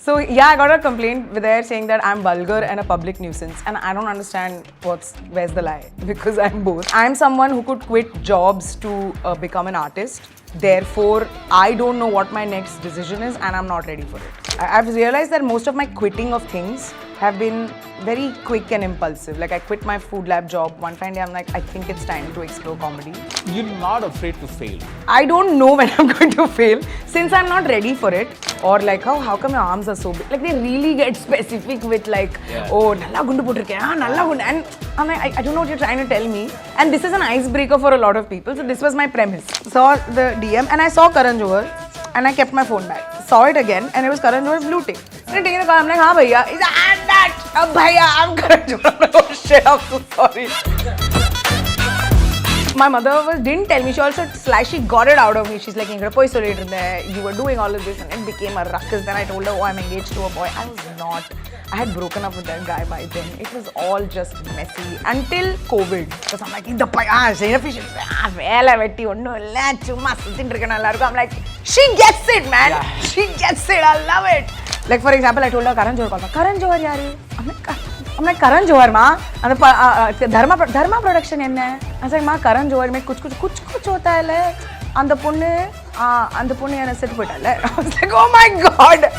So yeah, I got a complaint there saying that I'm vulgar and a public nuisance, and I don't understand where's the lie, because I'm both. I'm someone who could quit jobs to become an artist. Therefore, I don't know what my next decision is, and I'm not ready for it. I've realized that most of my quitting of things have been very quick and impulsive. Like I quit my food lab job one fine day. I'm like, I think it's time to explore comedy. You're not afraid to fail. I don't know when I'm going to fail since I'm not ready for it. Or like, how come your arms are so big? Like they really get specific with like, oh, nalla gundu potirukken, nalla gundu. And I'm like, I don't know what you're trying to tell me. And this is an icebreaker for a lot of people. So this was my premise. Saw the DM and I saw Karan Johar and I kept my phone back. Saw it again and it was Karan Johar's blue tick. And I taking the call, I'm like, हाँ भैया, he's like, and that, bhaiya, I'm Karan Johar. I'm like, oh shit, I'm so sorry. My mother didn't tell me. She also she got it out of me. She's like, you were doing all of this, and it became a ruckus. Then I told her, oh, I'm engaged to a boy. I was not. I had broken up with that guy by then. It was all just messy until COVID. Because I'm like, I'm like, she gets it, man. Yeah. She gets it. I love it. Like for example, I told her Karan Johar. Karan Johar, yaar. I'm like, Karan Johar, ma. And Dharma production in there. I was like, ma, Karan Johar mein kuch hota hai le. And the punne yana sit put hai. I was like, oh my god.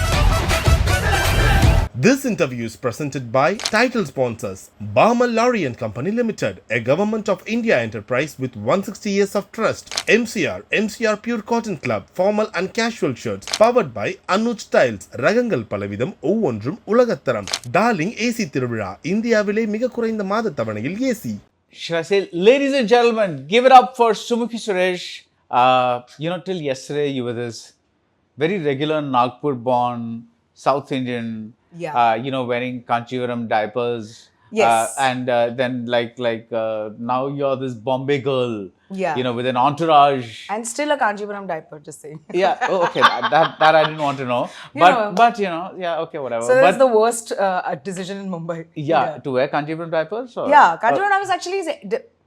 This interview is presented by title sponsors Balmer, Lawrie and Company Limited, a Government of India enterprise with 160 years of trust. MCR Pure Cotton Club, formal and casual shirts, powered by Anuj Tiles, Ragangal Palavidam, Ovondrum Ulagattaram. Darling AC Tiruvizha, Indiavile miga kurainda maada thavanayil AC. Should I say, ladies and gentlemen, give it up for Sumukhi Suresh. Till yesterday you were this very regular Nagpur-born South Indian. Yeah. Wearing Kanchivaram diapers. Yes. And then now you're this Bombay girl. Yeah. With an entourage. And still a Kanchivaram diaper, just saying. Yeah. Oh, okay. That I didn't want to know. But yeah. Okay. Whatever. So that's the worst decision in Mumbai. Yeah. To wear Kanchivaram diapers. Or? Yeah. Kanchivaram diapers actually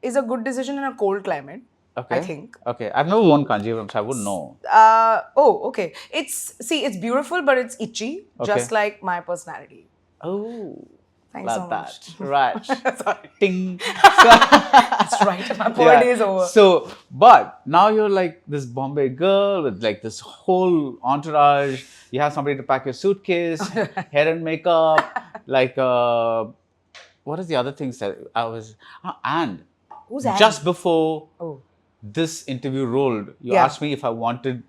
is a good decision in a cold climate. Okay. I think. Okay. I've never worn Kanchivaram, so I wouldn't know. Okay. It's beautiful, but it's itchy, just like my personality. Oh. Thanks so much. Right. Sorry. Ting. That's right. My poor day is over. So, but now you're like this Bombay girl with like this whole entourage. You have somebody to pack your suitcase, hair and makeup. What is the other things that I was... and who's Anne? Just before... this interview rolled, you asked me if I wanted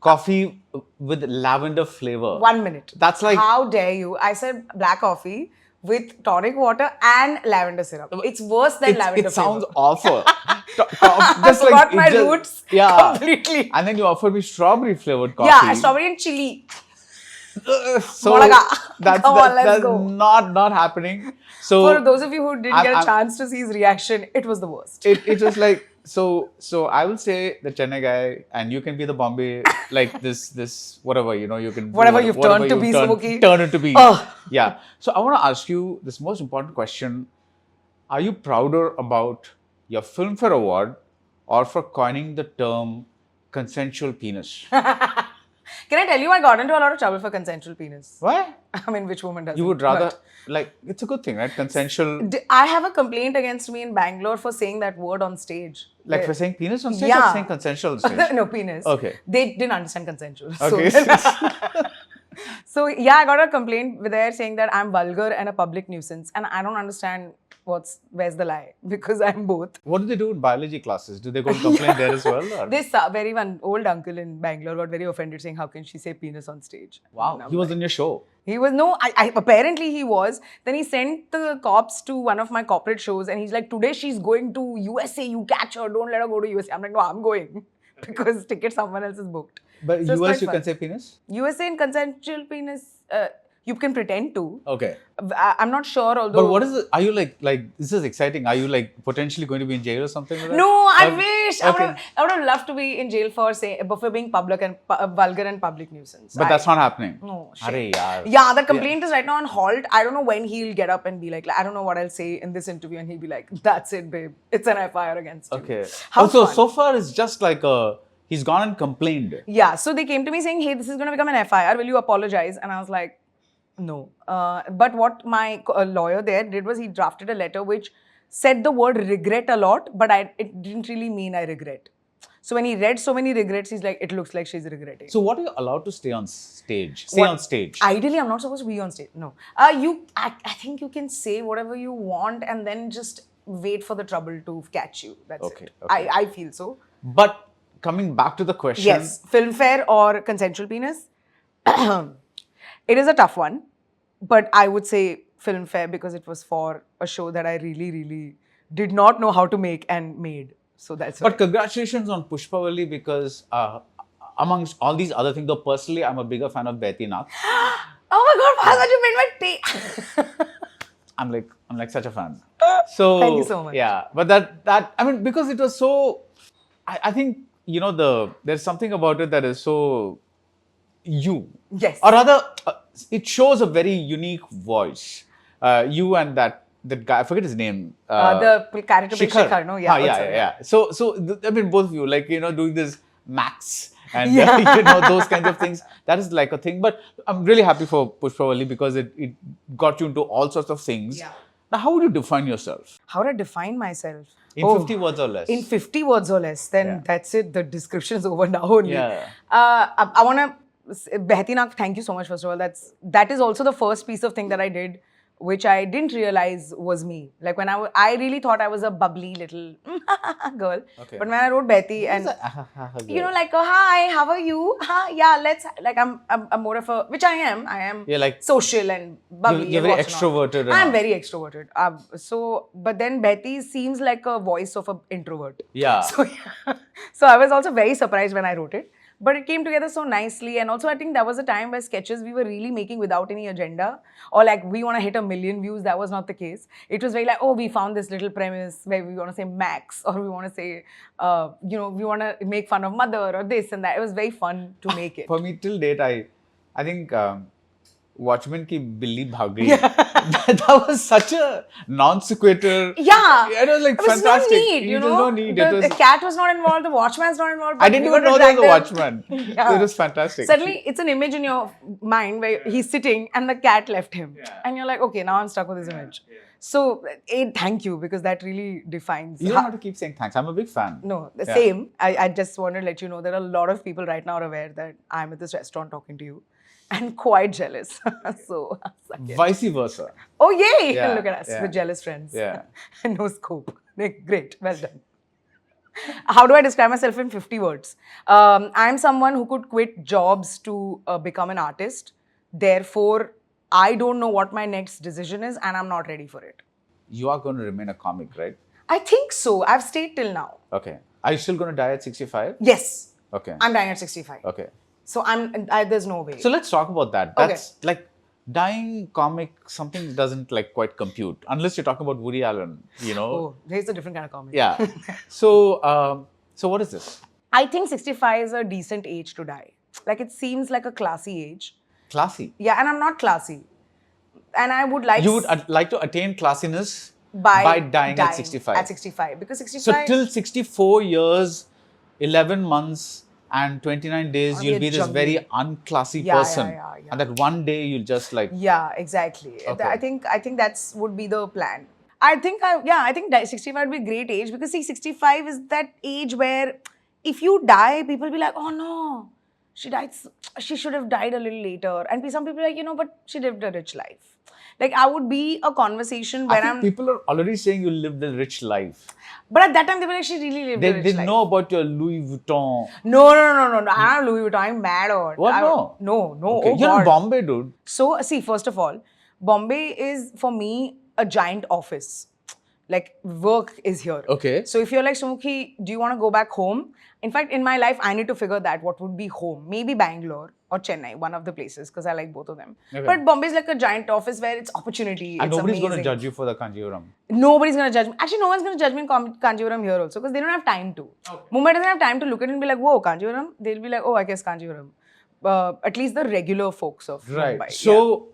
coffee with lavender flavor. 1 minute. That's like... How dare you? I said black coffee with tonic water and lavender syrup. It's worse than lavender It sounds flavor. awful. I forgot my roots completely. And then you offered me strawberry flavored coffee. Yeah, strawberry and chili. So that's go. not happening. So for those of you who didn't get a chance to see his reaction, it was the worst. It was like... So I will say the Chennai guy, and you can be the Bombay, like this whatever, you can... Whatever you've turned to be, Sumukhi. Turn it to be. Oh. Yeah. So I want to ask you this most important question. Are you prouder about your Filmfare Award or for coining the term consensual penis? Can I tell you, I got into a lot of trouble for consensual penis. Why? I mean, which woman doesn't? You would rather... it's a good thing, right? Consensual... I have a complaint against me in Bangalore for saying that word on stage. Like for saying penis on stage or saying consensual on stage? No, penis. Okay. They didn't understand consensual. Okay. So yeah, I got a complaint there saying that I'm vulgar and a public nuisance. And I don't understand where's the lie, because I'm both. What do they do in biology classes? Do they go and complain there as well? Or? This one old uncle in Bangalore got very offended saying, how can she say penis on stage? Wow, he was in your show. He was, apparently he was. Then he sent the cops to one of my corporate shows and he's like, today she's going to USA, you catch her, don't let her go to USA. I'm like, no, I'm going because ticket someone else is booked. But so US you can say penis? USA in consensual penis, you can pretend to. Okay. I'm not sure, although... But what is it? Are you like, this is exciting. Are you like potentially going to be in jail or something like that? No, I wish. Okay. I would have loved to be in jail for being public and vulgar and public nuisance. But that's not happening. No, shit. Yeah, the complaint is right now on halt. I don't know when he'll get up and be like, I don't know what I'll say in this interview, and he'll be like, that's it, babe. It's an FIR against you. Okay. So far it's just like He's gone and complained. Yeah, so they came to me saying, hey, this is going to become an FIR. Will you apologize? And I was like, no. But what my lawyer there did was he drafted a letter which said the word regret a lot, but it didn't really mean I regret. So when he read so many regrets, he's like, it looks like she's regretting. So what are you allowed to stay on stage? Say on stage. Ideally, I'm not supposed to be on stage. No. I think you can say whatever you want and then just wait for the trouble to catch you. That's it. Okay. I feel so. But coming back to the question. Yes. Filmfare or consensual penis? It is a tough one. But I would say Filmfare because it was for a show that I really, really did not know how to make and made. So that's But congratulations on Pushpavali because amongst all these other things, though personally I'm a bigger fan of Behti Naak. Oh my God, Bhagwan, you made my day. I'm like such a fan. So thank you so much. Yeah, but that I mean because it was so. I think there's something about it that is so you. Yes. Or rather, it shows a very unique voice. You and that guy, I forget his name. The character Shikhar, no? Yeah. Yeah. So I mean, both of you, like, doing this Max and, those kinds of things. That is like a thing. But I'm really happy for Pushpavali because it got you into all sorts of things. Yeah. Now, how would you define yourself? How would I define myself? In 50 words or less? In 50 words or less. Then that's it. The description is over now only. Yeah. I want to... Behti Naak, thank you so much, first of all. That is also the first piece of thing that I did, which I didn't realize was me. Like when I really thought I was a bubbly little girl. Okay. But when I wrote Behti and, like, oh, hi, how are you? Yeah, let's, like, I'm more of a, which I am like social and bubbly. You're very extroverted. I'm very extroverted. But then Behti seems like a voice of an introvert. Yeah. So I was also very surprised when I wrote it. But it came together so nicely. And also, I think that was a time where sketches we were really making without any agenda. Or like, we want to hit 1 million views. That was not the case. It was very like, oh, we found this little premise where we want to say Max. Or we want to say, we want to make fun of mother or this and that. It was very fun to make it. For me, till date, I think Watchmen ki Billi Bhag Gayi. That was such a non sequitur. Yeah. It was like fantastic. No need, There was no need. The cat was not involved. The watchman's not involved. I didn't even know there was a watchman. Yeah. It was fantastic. Suddenly, it's an image in your mind where he's sitting and the cat left him. Yeah. And you're like, okay, now I'm stuck with this image. So, thank you, because that really defines. You don't have to keep saying thanks. I'm a big fan. No, the same. I just want to let you know that a lot of people right now are aware that I'm at this restaurant talking to you. And quite jealous. So, vice versa. Oh, yay! Yeah, look at us. We're jealous friends. Yeah. No scope. Great. Well done. How do I describe myself in 50 words? I'm someone who could quit jobs to become an artist. Therefore, I don't know what my next decision is and I'm not ready for it. You are going to remain a comic, right? I think so. I've stayed till now. Okay. Are you still going to die at 65? Yes. Okay. I'm dying at 65. Okay. So there's no way. So let's talk about that. That's like dying comic, something doesn't like quite compute. Unless you're talking about Woody Allen, Oh, there's a different kind of comic. Yeah. So what is this? I think 65 is a decent age to die. Like it seems like a classy age. Classy? Yeah, and I'm not classy. And I would like... You would like to attain classiness by dying at 65? At 65. Because 65... So till 64 years, 11 months... and 29 days, you'll be this very unclassy person. Yeah. And that one day you'll just like... Yeah, exactly. Okay. I think that's would be the plan. I think 65 would be a great age because see, 65 is that age where if you die, people will be like, oh no, she died. She should have died a little later. And some people are like, but she lived a rich life. Like I would be a conversation where people are already saying you lived a rich life. But at that time, they were like, she really lived a rich life. They know about your Louis Vuitton. No. I'm not Louis Vuitton. I'm mad or what? No. Okay. Oh, you're in Bombay, dude. So, see, first of all, Bombay is, for me, a giant office. Like, work is here. Okay. So, if you're like, Sumukhi, do you want to go back home? In fact, in my life, I need to figure that what would be home. Maybe Bangalore or Chennai, one of the places, because I like both of them. Okay. But Bombay is like a giant office where it's opportunity. And nobody's going to judge you for the Kanjivaram. Nobody's going to judge me. Actually, no one's going to judge me in Kanjivaram here also because they don't have time to. Okay. Mumbai doesn't have time to look at it and be like, whoa, Kanjivaram? They'll be like, oh, I guess Kanjivaram. At least the regular folks of Mumbai. So,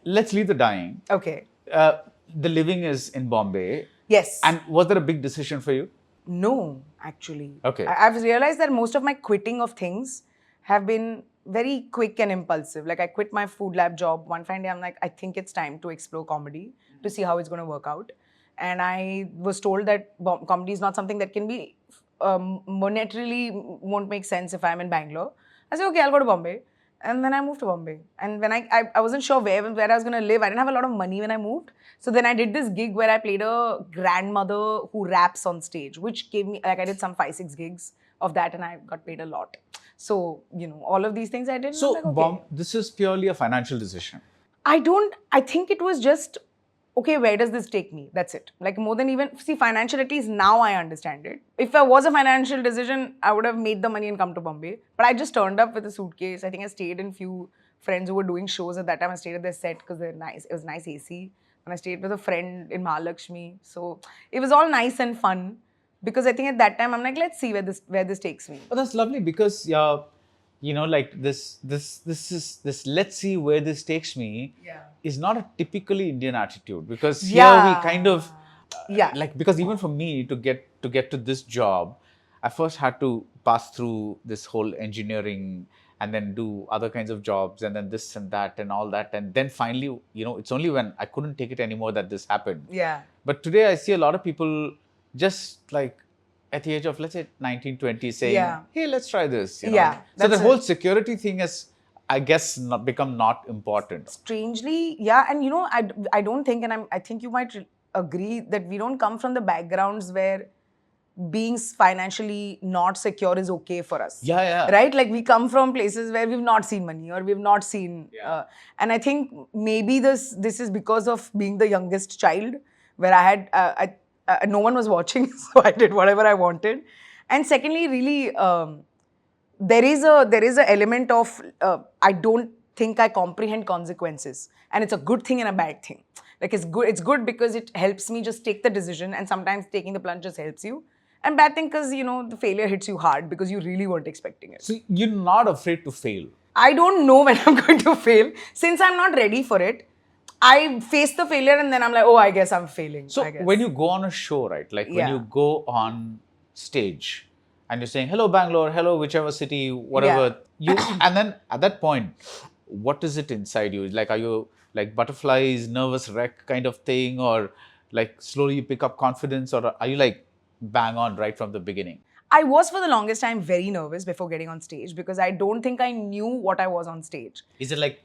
let's leave the dying. Okay. The living is in Bombay. Yes. And was there a big decision for you? No. actually. Okay. I've realized that most of my quitting of things have been very quick and impulsive. Like I quit my Food Lab job. One fine day, I'm like, I think it's time to explore comedy to see how it's going to work out. And I was told that comedy is not something that can be monetarily won't make sense if I'm in Bangalore. I said, okay, I'll go to Bombay. And then I moved to Bombay. And when I wasn't sure where I was going to live. I didn't have a lot of money when I moved. So then I did this gig where I played a grandmother who raps on stage, which gave me, like I did some 5-6 gigs of that and I got paid a lot. So, all of these things I did. So, like, okay. this is purely a financial decision. I think it was just, okay, where does this take me? That's it. Like more than even, see, financial, at least now I understand it. If I was a financial decision, I would have made the money and come to Bombay. But I just turned up with a suitcase. I think I stayed in few friends who were doing shows at that time. I stayed at their set because they're nice. It was nice AC. And I stayed with a friend in Mahalakshmi. So it was all nice and fun. Because I think at that time, I'm like, let's see where this takes me. But that's lovely because, like this let's see where this takes me is not a typically Indian attitude because here we kind of, because even for me to get to this job, I first had to pass through this whole engineering and then do other kinds of jobs and then this and that and all that. And then finally, it's only when I couldn't take it anymore that this happened. Yeah. But today I see a lot of people just like at the age of, let's say, 19, 20 saying, hey, let's try this. So the whole security thing has, I guess, become not important. Strangely, yeah. And I don't think, and I think you might agree that we don't come from the backgrounds where being financially not secure is okay for us. Yeah. Right? Like we come from places where we've not seen money or we've not seen. And I think maybe this is because of being the youngest child where I had, no one was watching, so I did whatever I wanted. And secondly, really, there is a element of I don't think I comprehend consequences, and it's a good thing and a bad thing. Like it's good because it helps me just take the decision, and sometimes taking the plunge just helps you. And bad thing because the failure hits you hard because you really weren't expecting it. So you're not afraid to fail. I don't know when I'm going to fail since I'm not ready for it. I face the failure and then I'm like, oh, I guess I'm failing. So when you go on a show, right? Like when you go on stage and you're saying, hello, Bangalore, hello, whichever city, whatever. And then at that point, what is it inside you? Like, are you like butterflies, nervous wreck kind of thing? Or like slowly you pick up confidence? Or are you like bang on right from the beginning? I was for the longest time very nervous before getting on stage because I don't think I knew what I was on stage. Is it like,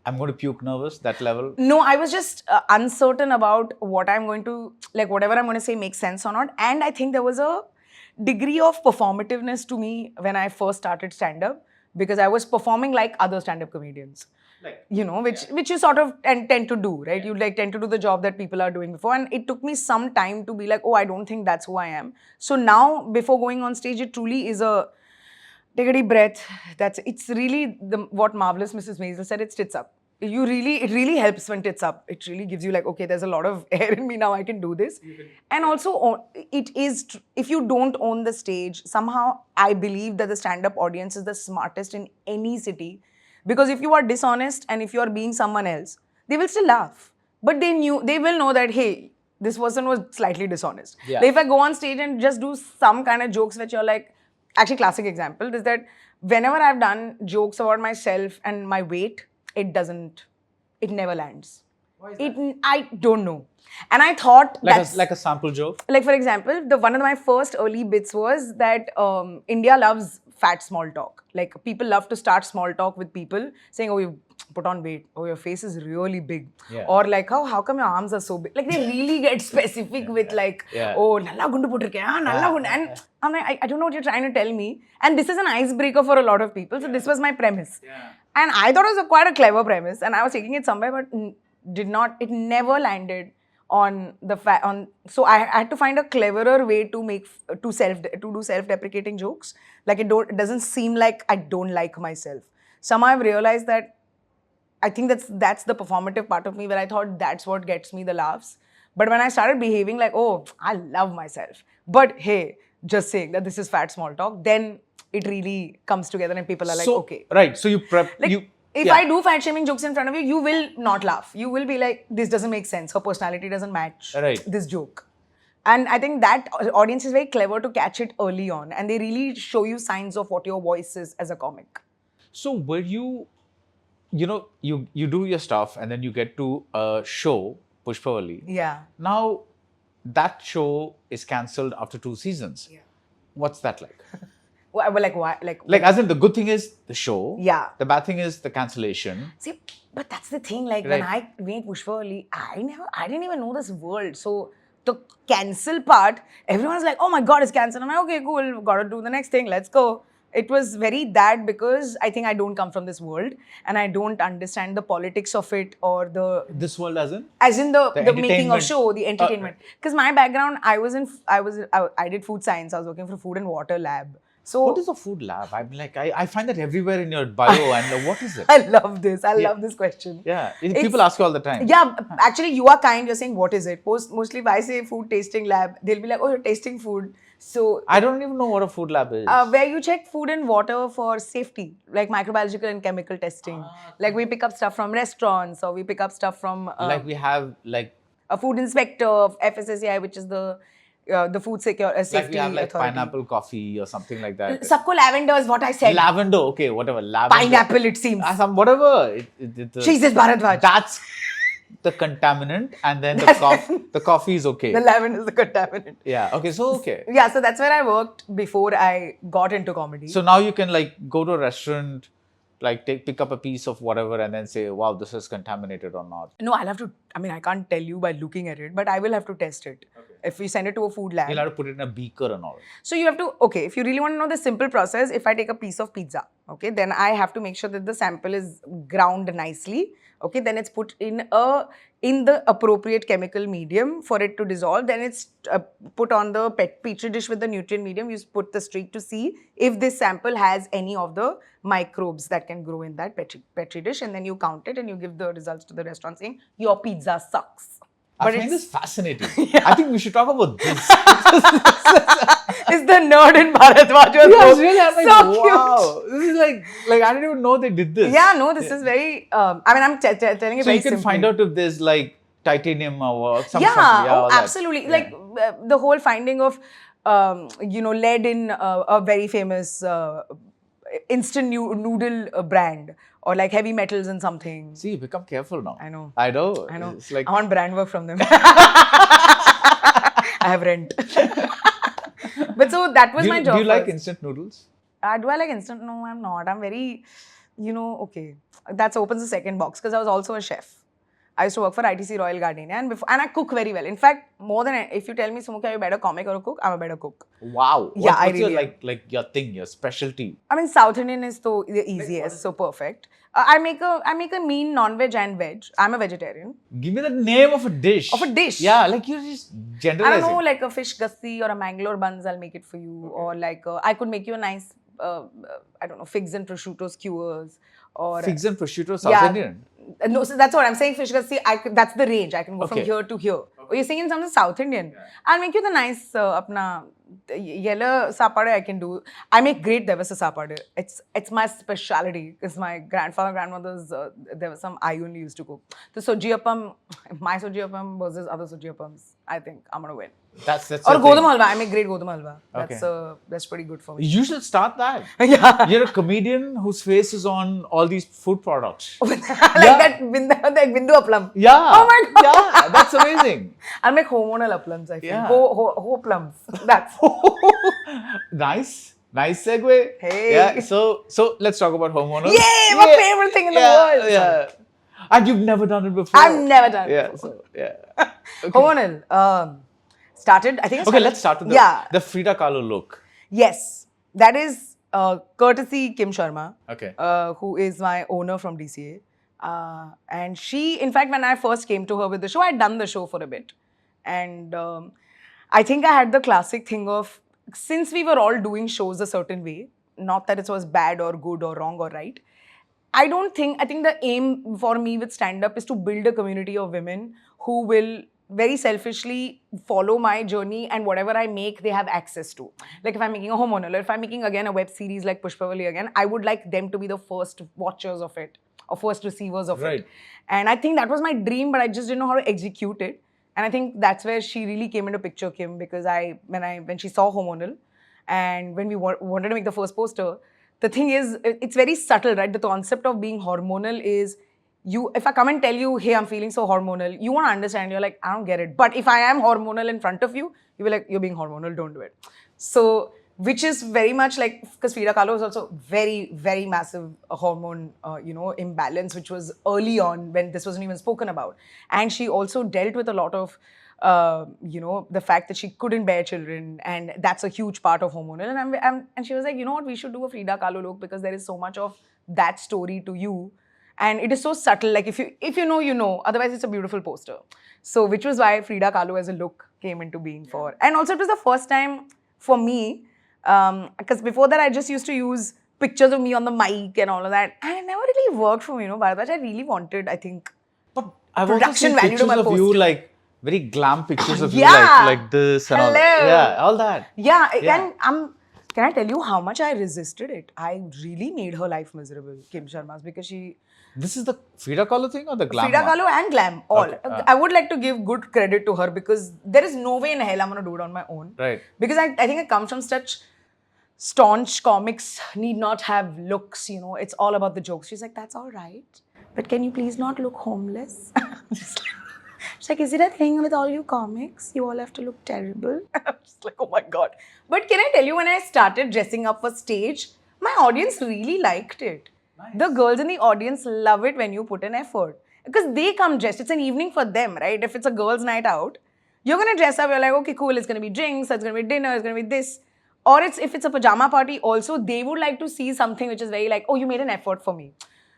I'm going to puke nervous, that level? No, I was just uncertain about what I'm going to, like whatever I'm going to say makes sense or not. And I think there was a degree of performativeness to me when I first started stand-up because I was performing like other stand-up comedians. Like, which you sort of tend to do, right? You like tend to do the job that people are doing before. And it took me some time to be like, oh, I don't think that's who I am. So now, before going on stage, it truly is take a deep breath. It's really what Marvelous Mrs. Maisel said, it's tits up. It really helps when tits up. It really gives you like, okay, there's a lot of air in me now, I can do this. And also, it is, if you don't own the stage, somehow I believe that the stand-up audience is the smartest in any city. Because if you are dishonest and if you are being someone else, they will still laugh. But they will know that, hey, this person was slightly dishonest. Yeah. Like if I go on stage and just do some kind of jokes which are like, actually classic example is that whenever I've done jokes about myself and my weight, it never lands. Why is that? I don't know. And I thought like a sample joke? Like for example, one of my first early bits was that India loves fat small talk. Like people love to start small talk with people saying, oh, you put on weight, oh, your face is really big. Yeah. Or like, how come your arms are so big? Like they really get specific with like, oh, nalla gundu potirke, nalla gundu. And I'm like, I don't know what you're trying to tell me. And this is an icebreaker for a lot of people. So this was my premise. Yeah. And I thought it was quite a clever premise. And I was taking it somewhere, but it never landed on the so I had to find a cleverer way to do self-deprecating jokes. Like it doesn't seem like I don't like myself. Somehow I've realized that I think that's the performative part of me where I thought that's what gets me the laughs. But when I started behaving like, oh, I love myself, but hey, just saying that this is fat small talk, then it really comes together and people are like, okay. Right. So you prep. Like, if I do fat shaming jokes in front of you, you will not laugh. You will be like, this doesn't make sense. Her personality doesn't match this joke. And I think that audience is very clever to catch it early on, and they really show you signs of what your voice is as a comic. So were you, you do your stuff and then you get to a show, Pushpavali. Yeah. Now, that show is cancelled after 2 seasons. Yeah. What's that like? Well, like why? Like, as in, the good thing is the show. Yeah. The bad thing is the cancellation. See, but that's the thing. Like when I made Pushpavali, I didn't even know this world. So the cancel part, everyone's like, "Oh my God, it's cancelled." I'm like, "Okay, cool. Got to do the next thing. Let's go." It was very that because I think I don't come from this world and I don't understand the politics of it or the This world as in? the making of entertainment. show, the entertainment. Because my background, I did food science. I was working for food and water lab. So What is a food lab? I'm like, I find that everywhere in your bio, and what is it? I love this. I love this question. Yeah, people ask you all the time. Yeah, actually, you are kind. You're saying, what is it? Mostly, if I say food tasting lab, they'll be like, oh, you're tasting food. So I don't even know what a food lab is. where you check food and water for safety, like microbiological and chemical testing. Like we pick up stuff from restaurants, or we pick up stuff from like we have like a food inspector of FSSAI, which is the food safety we have like authority. pineapple coffee or something like that. Sabko lavender is what I said. Lavender, okay, whatever. Lavender. Pineapple, it seems. Some whatever. Jesus Baradwaj. That's the contaminant, and then the coffee is okay. The lavender is the contaminant. Yeah. Okay. So okay. Yeah, so that's where I worked before I got into comedy. So now you can like go to a restaurant, like pick up a piece of whatever, and then say, "Wow, this is contaminated or not." No, I'll have to. I mean, I can't tell you by looking at it, but I will have to test it. Okay. If we send it to a food lab, You'll have to put it in a beaker and all. So you have to. Okay, if you really want to know the simple process, if I take a piece of pizza, okay, then I have to make sure that the sample is ground nicely. Okay, then it's put in the appropriate chemical medium for it to dissolve. Then it's put on the petri dish with the nutrient medium. You put the streak to see if this sample has any of the microbes that can grow in that petri dish, and then you count it and you give the results to the restaurant saying your pizza sucks. I find this fascinating. I think we should talk about this. It's the nerd in Baradwaj. Yeah, it's really I'm like, so wow. This is like I didn't even know they did this. Yeah, no, this is very. I mean, I'm telling you So very you can simply. find out if there's like titanium or something. Yeah, all that. absolutely. Yeah. Like the whole finding of, lead in a very famous instant noodle brand, or like heavy metals in something. See, become careful now. I know. I know. I know. It's like I want brand work from them. I have rent. But so that was my job. Do you like first. instant noodles? Do I like instant? No, I'm not. I'm very, okay. That opens the second box because I was also a chef. I used to work for ITC Royal Gardenia and I cook very well. In fact, more than if you tell me, Sumukhi, are you a better comic or a cook? I'm a better cook. Wow. Yeah, I what's your, really like your thing, your specialty? I mean, South Indian is the easiest, so perfect. I make a mean non-veg and veg. I'm a vegetarian. Give me the name of a dish. Of a dish? Yeah, like you're just generalizing. I don't know, like a fish gassi or a Mangalore buns, I'll make it for you. Okay. Or like, I could make you a nice, I don't know, figs and prosciutto skewers. Or figs and prosciutto, South Indian? No, so that's what I'm saying. Fish gassi, that's the range. I can go from Okay. here to here. Okay. You're saying in something South Indian. Yeah. I'll make you the nice, apna yellow sapade I can do. I make great devasa sapade. It's my speciality. It's my grandmother's, there was some I only used to cook. The sojiapam, my sojiapam versus other sojiapams. I think I'm going to win. That's Or the thing. godam halwa. I make great godam halwa. Okay. That's pretty good for me. You should start that. Yeah. You're a comedian whose face is on all these food products. That Bindu Aplam. Yeah. Oh my God. Yeah, that's amazing. I'll make Hoemonal Aplams, I feel. Yeah. Ho plums. That's. Nice segue. Hey. Yeah. So let's talk about Hoemonal. Yay! My favorite thing in the world. Yeah. And you've never done it before. I've never done it. Yeah. So yeah. Okay. Hoemonal started. I think. Okay. Let's start with the Frida Kahlo look. Yes, that is courtesy Kim Sharma. Okay. Who is my owner from DCA. And she, in fact, when I first came to her with the show, I had done the show for a bit. And I think I had the classic thing of, since we were all doing shows a certain way, not that it was bad or good or wrong or right, I think the aim for me with stand-up is to build a community of women who will very selfishly follow my journey, and whatever I make, they have access to. Like if I'm making a Hoemonal, or if I'm making again a web series like Pushpavali again, I would like them to be the first watchers of it, or first receivers of it. And I think that was my dream, but I just didn't know how to execute it. And I think that's where she really came into picture, Kim, because when she saw Hoemonal and when we wanted to make the first poster, the thing is, it's very subtle, right? The concept of being hormonal is if I come and tell you, hey, I'm feeling so hormonal, you want to understand, you're like, I don't get it. But if I am hormonal in front of you, you'll be like, you're being hormonal, don't do it. So, which is very much like, because Frida Kahlo is also very, very massive hormone, imbalance, which was early on when this wasn't even spoken about. And she also dealt with a lot of, the fact that she couldn't bear children, and that's a huge part of hormonal. And she was like, you know what, we should do a Frida Kahlo look because there is so much of that story to you. And it is so subtle, like if you know, you know, otherwise it's a beautiful poster. So, which was why Frida Kahlo as a look came into being for. And also it was the first time for me, because before that I just used to use pictures of me on the mic and all of that. And it never really worked for me, Baradwaj. I really wanted, I think, But I've also seen value to pictures my of poster. you, like very glam pictures of you, Yeah. like this and all Hello. that. Yeah, all that. Yeah, Yeah. and can I tell you how much I resisted it? I really made her life miserable, Kim Sharma's, because she... This is the Frida Kahlo thing or the glam Frida one? Kahlo and glam, all. Okay, I would like to give good credit to her because there is no way in hell I'm going to do it on my own. Right. Because I think it comes from such staunch comics need not have looks, it's all about the jokes. She's like, that's all right. But can you please not look homeless? She's like, is it a thing with all you comics? You all have to look terrible. I'm just like, oh my God. But can I tell you, when I started dressing up for stage, my audience really liked it. Nice. The girls in the audience love it when you put an effort. Because they come dressed. It's an evening for them, right? If it's a girls' night out, you're going to dress up. You're like, okay, cool. It's going to be drinks. It's going to be dinner. It's going to be this. Or if it's a pajama party also, they would like to see something which is very like, oh, you made an effort for me.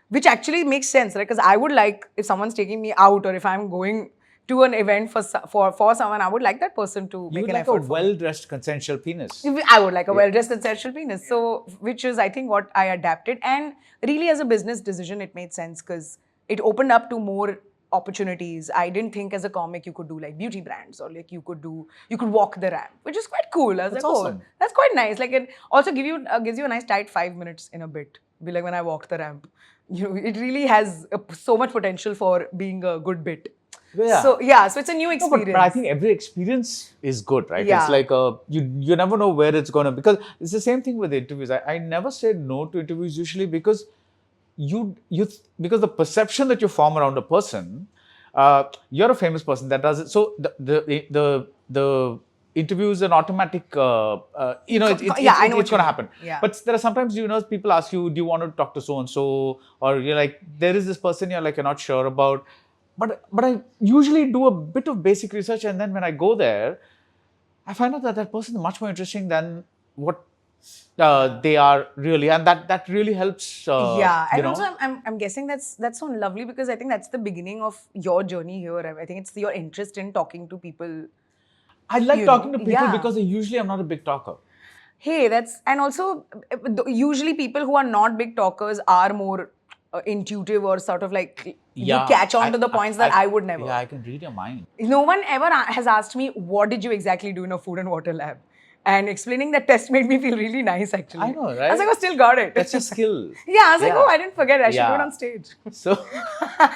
Which actually makes sense, right? Because I would like, if someone's taking me out or if I'm going to an event for someone, I would like that person to make an effort. You would like a well-dressed consensual penis. I would like a well-dressed consensual penis. So, which is, I think, what I adapted. And really, as a business decision, it made sense because it opened up to more opportunities. I didn't think as a comic you could do like beauty brands or like you could walk the ramp, which is quite cool. I was That's like, awesome. oh, that's quite nice. Like, it also gives you a nice tight 5 minutes in a bit. Be like, when I walked the ramp. It really has so much potential for being a good bit. Yeah. So it's a new experience. No, but I think every experience is good, right? Yeah. It's like you never know where it's going to, because it's the same thing with interviews. I never said no to interviews usually because because the perception that you form around a person, you're a famous person that does it. So the interview is an automatic, it's going to happen. Yeah. But there are sometimes, people ask you, do you want to talk to so-and-so? Or you're like, there is this person you're like, you're not sure about. But I usually do a bit of basic research, and then when I go there, I find out that person is much more interesting than what they are really, and that really helps. And also I'm guessing that's so lovely because I think that's the beginning of your journey here. I think it's your interest in talking to people. I like talking to people because usually I'm not a big talker. Hey, and also usually people who are not big talkers are more intuitive or sort of like you catch on to the points that I would never. Yeah, I can read your mind. No one ever has asked me, what did you exactly do in a food and water lab? And explaining that test made me feel really nice, actually. I know, right? I was like, I still got it. That's a skill. I was like, oh, I didn't forget it. I should do it on stage. So,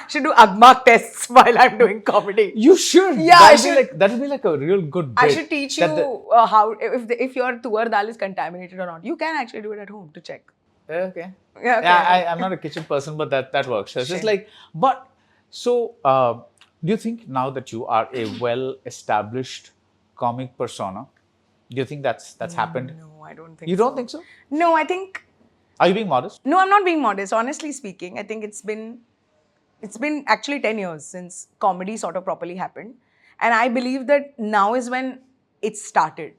should do Agmark tests while I'm doing comedy. You should. Yeah, I should. That would be like a real good bit. I should teach you how, if your tuar dal is contaminated or not. You can actually do it at home to check. Okay. Yeah, okay. I'm not a kitchen person, but that works. So it's just like, do you think now that you are a well-established comic persona, do you think that's happened? No, I don't think You don't think so? No, I think... Are you being modest? No, I'm not being modest. Honestly speaking, I think it's been actually 10 years since comedy sort of properly happened. And I believe that now is when it started.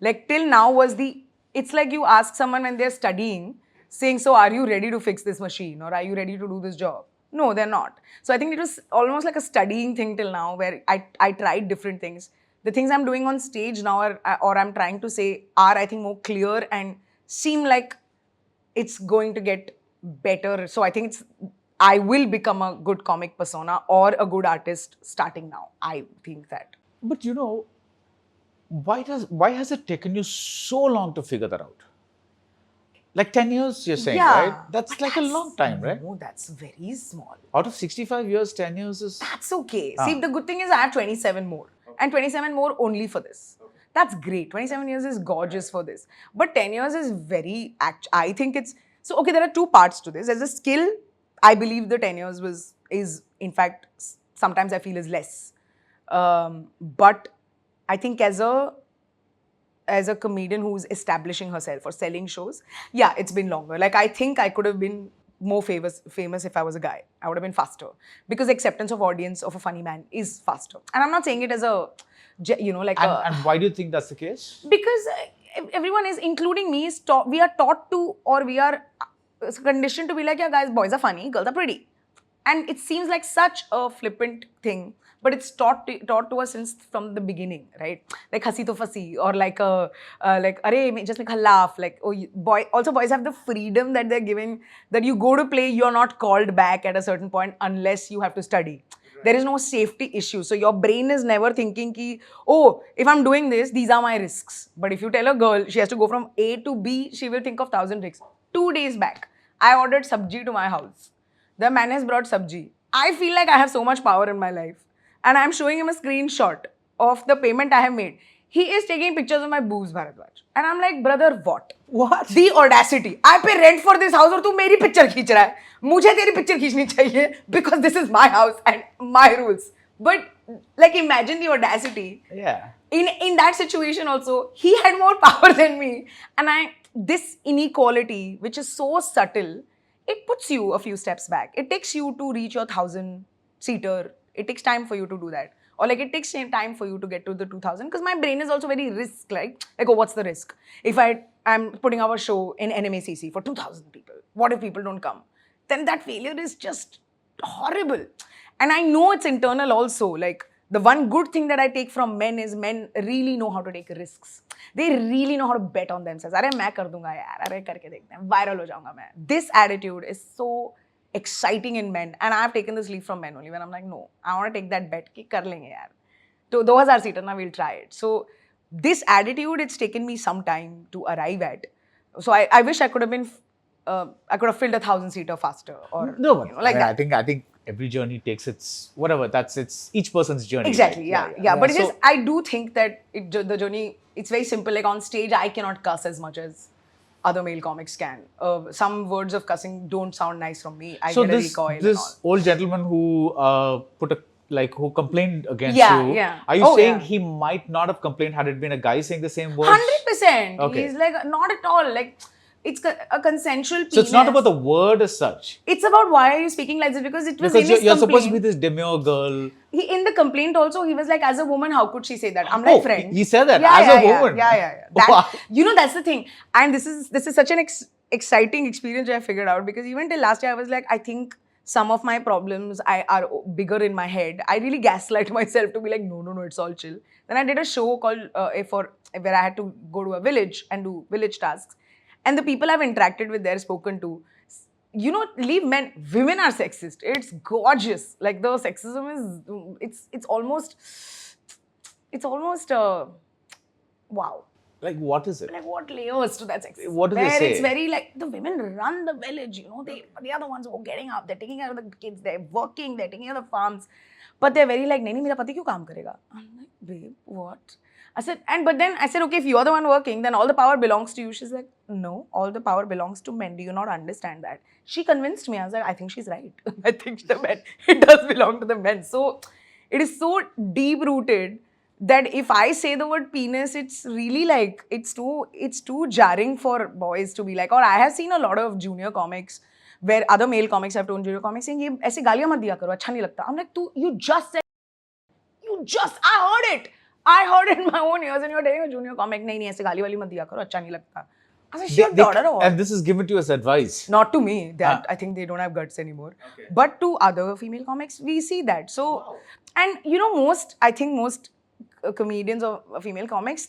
Like till now it's like you ask someone when they're studying, saying, so are you ready to fix this machine? Or are you ready to do this job? No, they're not. So I think it was almost like a studying thing till now where I tried different things. The things I'm doing on stage now or I'm trying to say are, I think, more clear and seem like it's going to get better. So I think I will become a good comic persona or a good artist starting now. I think that. But why has it taken you so long to figure that out? Like 10 years, you're saying, right? That's like a long time, right? No, that's very small. Out of 65 years, 10 years is... That's okay. See, the good thing is I have 27 more. and 27 more only for this. That's great. 27 years is gorgeous for this. But 10 years is very, I think it's, so okay, there are two parts to this. As a skill, I believe the 10 years is in fact, sometimes I feel is less. But I think as a comedian who's establishing herself or selling shows, yeah, it's been longer. Like, I think I could have been more famous if I was a guy. I would have been faster. Because acceptance of audience of a funny man is faster. And I'm not saying it as a, like And why do you think that's the case? because everyone is, including me, we are taught to, or we are conditioned to be like, yeah, guys, boys are funny, girls are pretty. And it seems like such a flippant thing, but it's taught to us since from the beginning, right? Like hasi to fasi, or like just make a laugh. Like, oh, boys have the freedom that they're given, that you go to play, you're not called back at a certain point unless you have to study. There is no safety issue. So your brain is never thinking ki, oh, if I'm doing this, these are my risks. But if you tell a girl she has to go from A to B, she will think of 1,000 risks. 2 days back, I ordered sabji to my house. The man has brought sabji. I feel like I have so much power in my life. And I'm showing him a screenshot of the payment I have made. He is taking pictures of my boobs, Baradwaj. And I'm like, brother, what? What? The audacity. I pay rent for this house और तू मेरी picture खींच रहा है. मुझे तेरी picture खींचनी चाहिए because this is my house and my rules. But like, imagine the audacity. Yeah. In that situation also, he had more power than me. And this inequality, which is so subtle, it puts you a few steps back. It takes you to reach your 1,000-seater. It takes time for you to do that. Or like, it takes time for you to get to the 2,000. Because my brain is also very risk, like, oh, what's the risk? If I'm putting up a show in NMACC for 2,000 people, what if people don't come? Then that failure is just horrible. And I know it's internal also. Like, the one good thing that I take from men is men really know how to take risks. They really know how to bet on themselves. अरे मैं कर दूंगा यार, अरे करके देखते हैं, viral हो जाऊंगा मैं. This attitude is so exciting in men, and I have taken this leap from men only. When I'm like, no, I want to take that bet कि कर लेंगे यार. तो 2,000 seater ना, we'll try it. So this attitude, it's taken me some time to arrive at. So I wish I could have been, I could have filled 1,000 seater faster, or No, but like that. I think every journey takes its whatever. It's each person's journey. Exactly. Right? Yeah. But So, I do think that the journey, it's very simple. Like, on stage, I cannot cuss as much as other male comics can. Some words of cussing don't sound nice from me. I get a recoil and all. This old gentleman who who complained against Yeah, you. yeah. Are you Oh, saying yeah. he might not have complained had it been a guy saying the same words? 100%. Okay. He's like, not at all. Like, it's a consensual penis. So it's not about the word as such. It's about why are you speaking like this, because it was Because in his you're supposed to be complaint. this demure girl. In the complaint also, he was like, as a woman, how could she say that? I'm like, friend. He said that Yeah, as yeah, a yeah. woman. Yeah. Wow. That's the thing. And this is such an exciting experience I figured out, because even till last year, I was like, I think some of my problems are bigger in my head. I really gaslight myself to be like, no, it's all chill. Then I did a show called where I had to go to a village and do village tasks. And the people I've interacted with there, spoken to, leave men, women are sexist. It's gorgeous. Like, the sexism is, it's almost, wow. Like, what is it? Like, what layers to that sexism? What do they Where say? it's very like, the women run the village, they are the ones who are getting up, they're taking care of the kids, they're working, they're taking care of the farms. But they're very like, nahi, mera pati kyun kaam karega? I'm like, babe, what? But then I said, okay, if you're the one working, then all the power belongs to you. She's like, no, all the power belongs to men. Do you not understand that? She convinced me. I was like, I think she's right. I think it does belong to the men. So it is so deep-rooted that if I say the word penis, it's really like, it's too jarring for boys to be like, or I have seen a lot of junior comics where other male comics have told junior comics saying, "ये ऐसे गालियाँ मत दिया करो, अच्छा नहीं लगता." I'm like, you just said, I heard it in my own ears, and you're telling a junior comic, नहीं ऐसे गाली वाली मत दिया करो, अच्छा नहीं लगता. I said, shut daughter or? And this is given to you as advice. Not to me. I think they don't have guts anymore. Okay. But to other female comics, we see that. So, and I think most comedians or female comics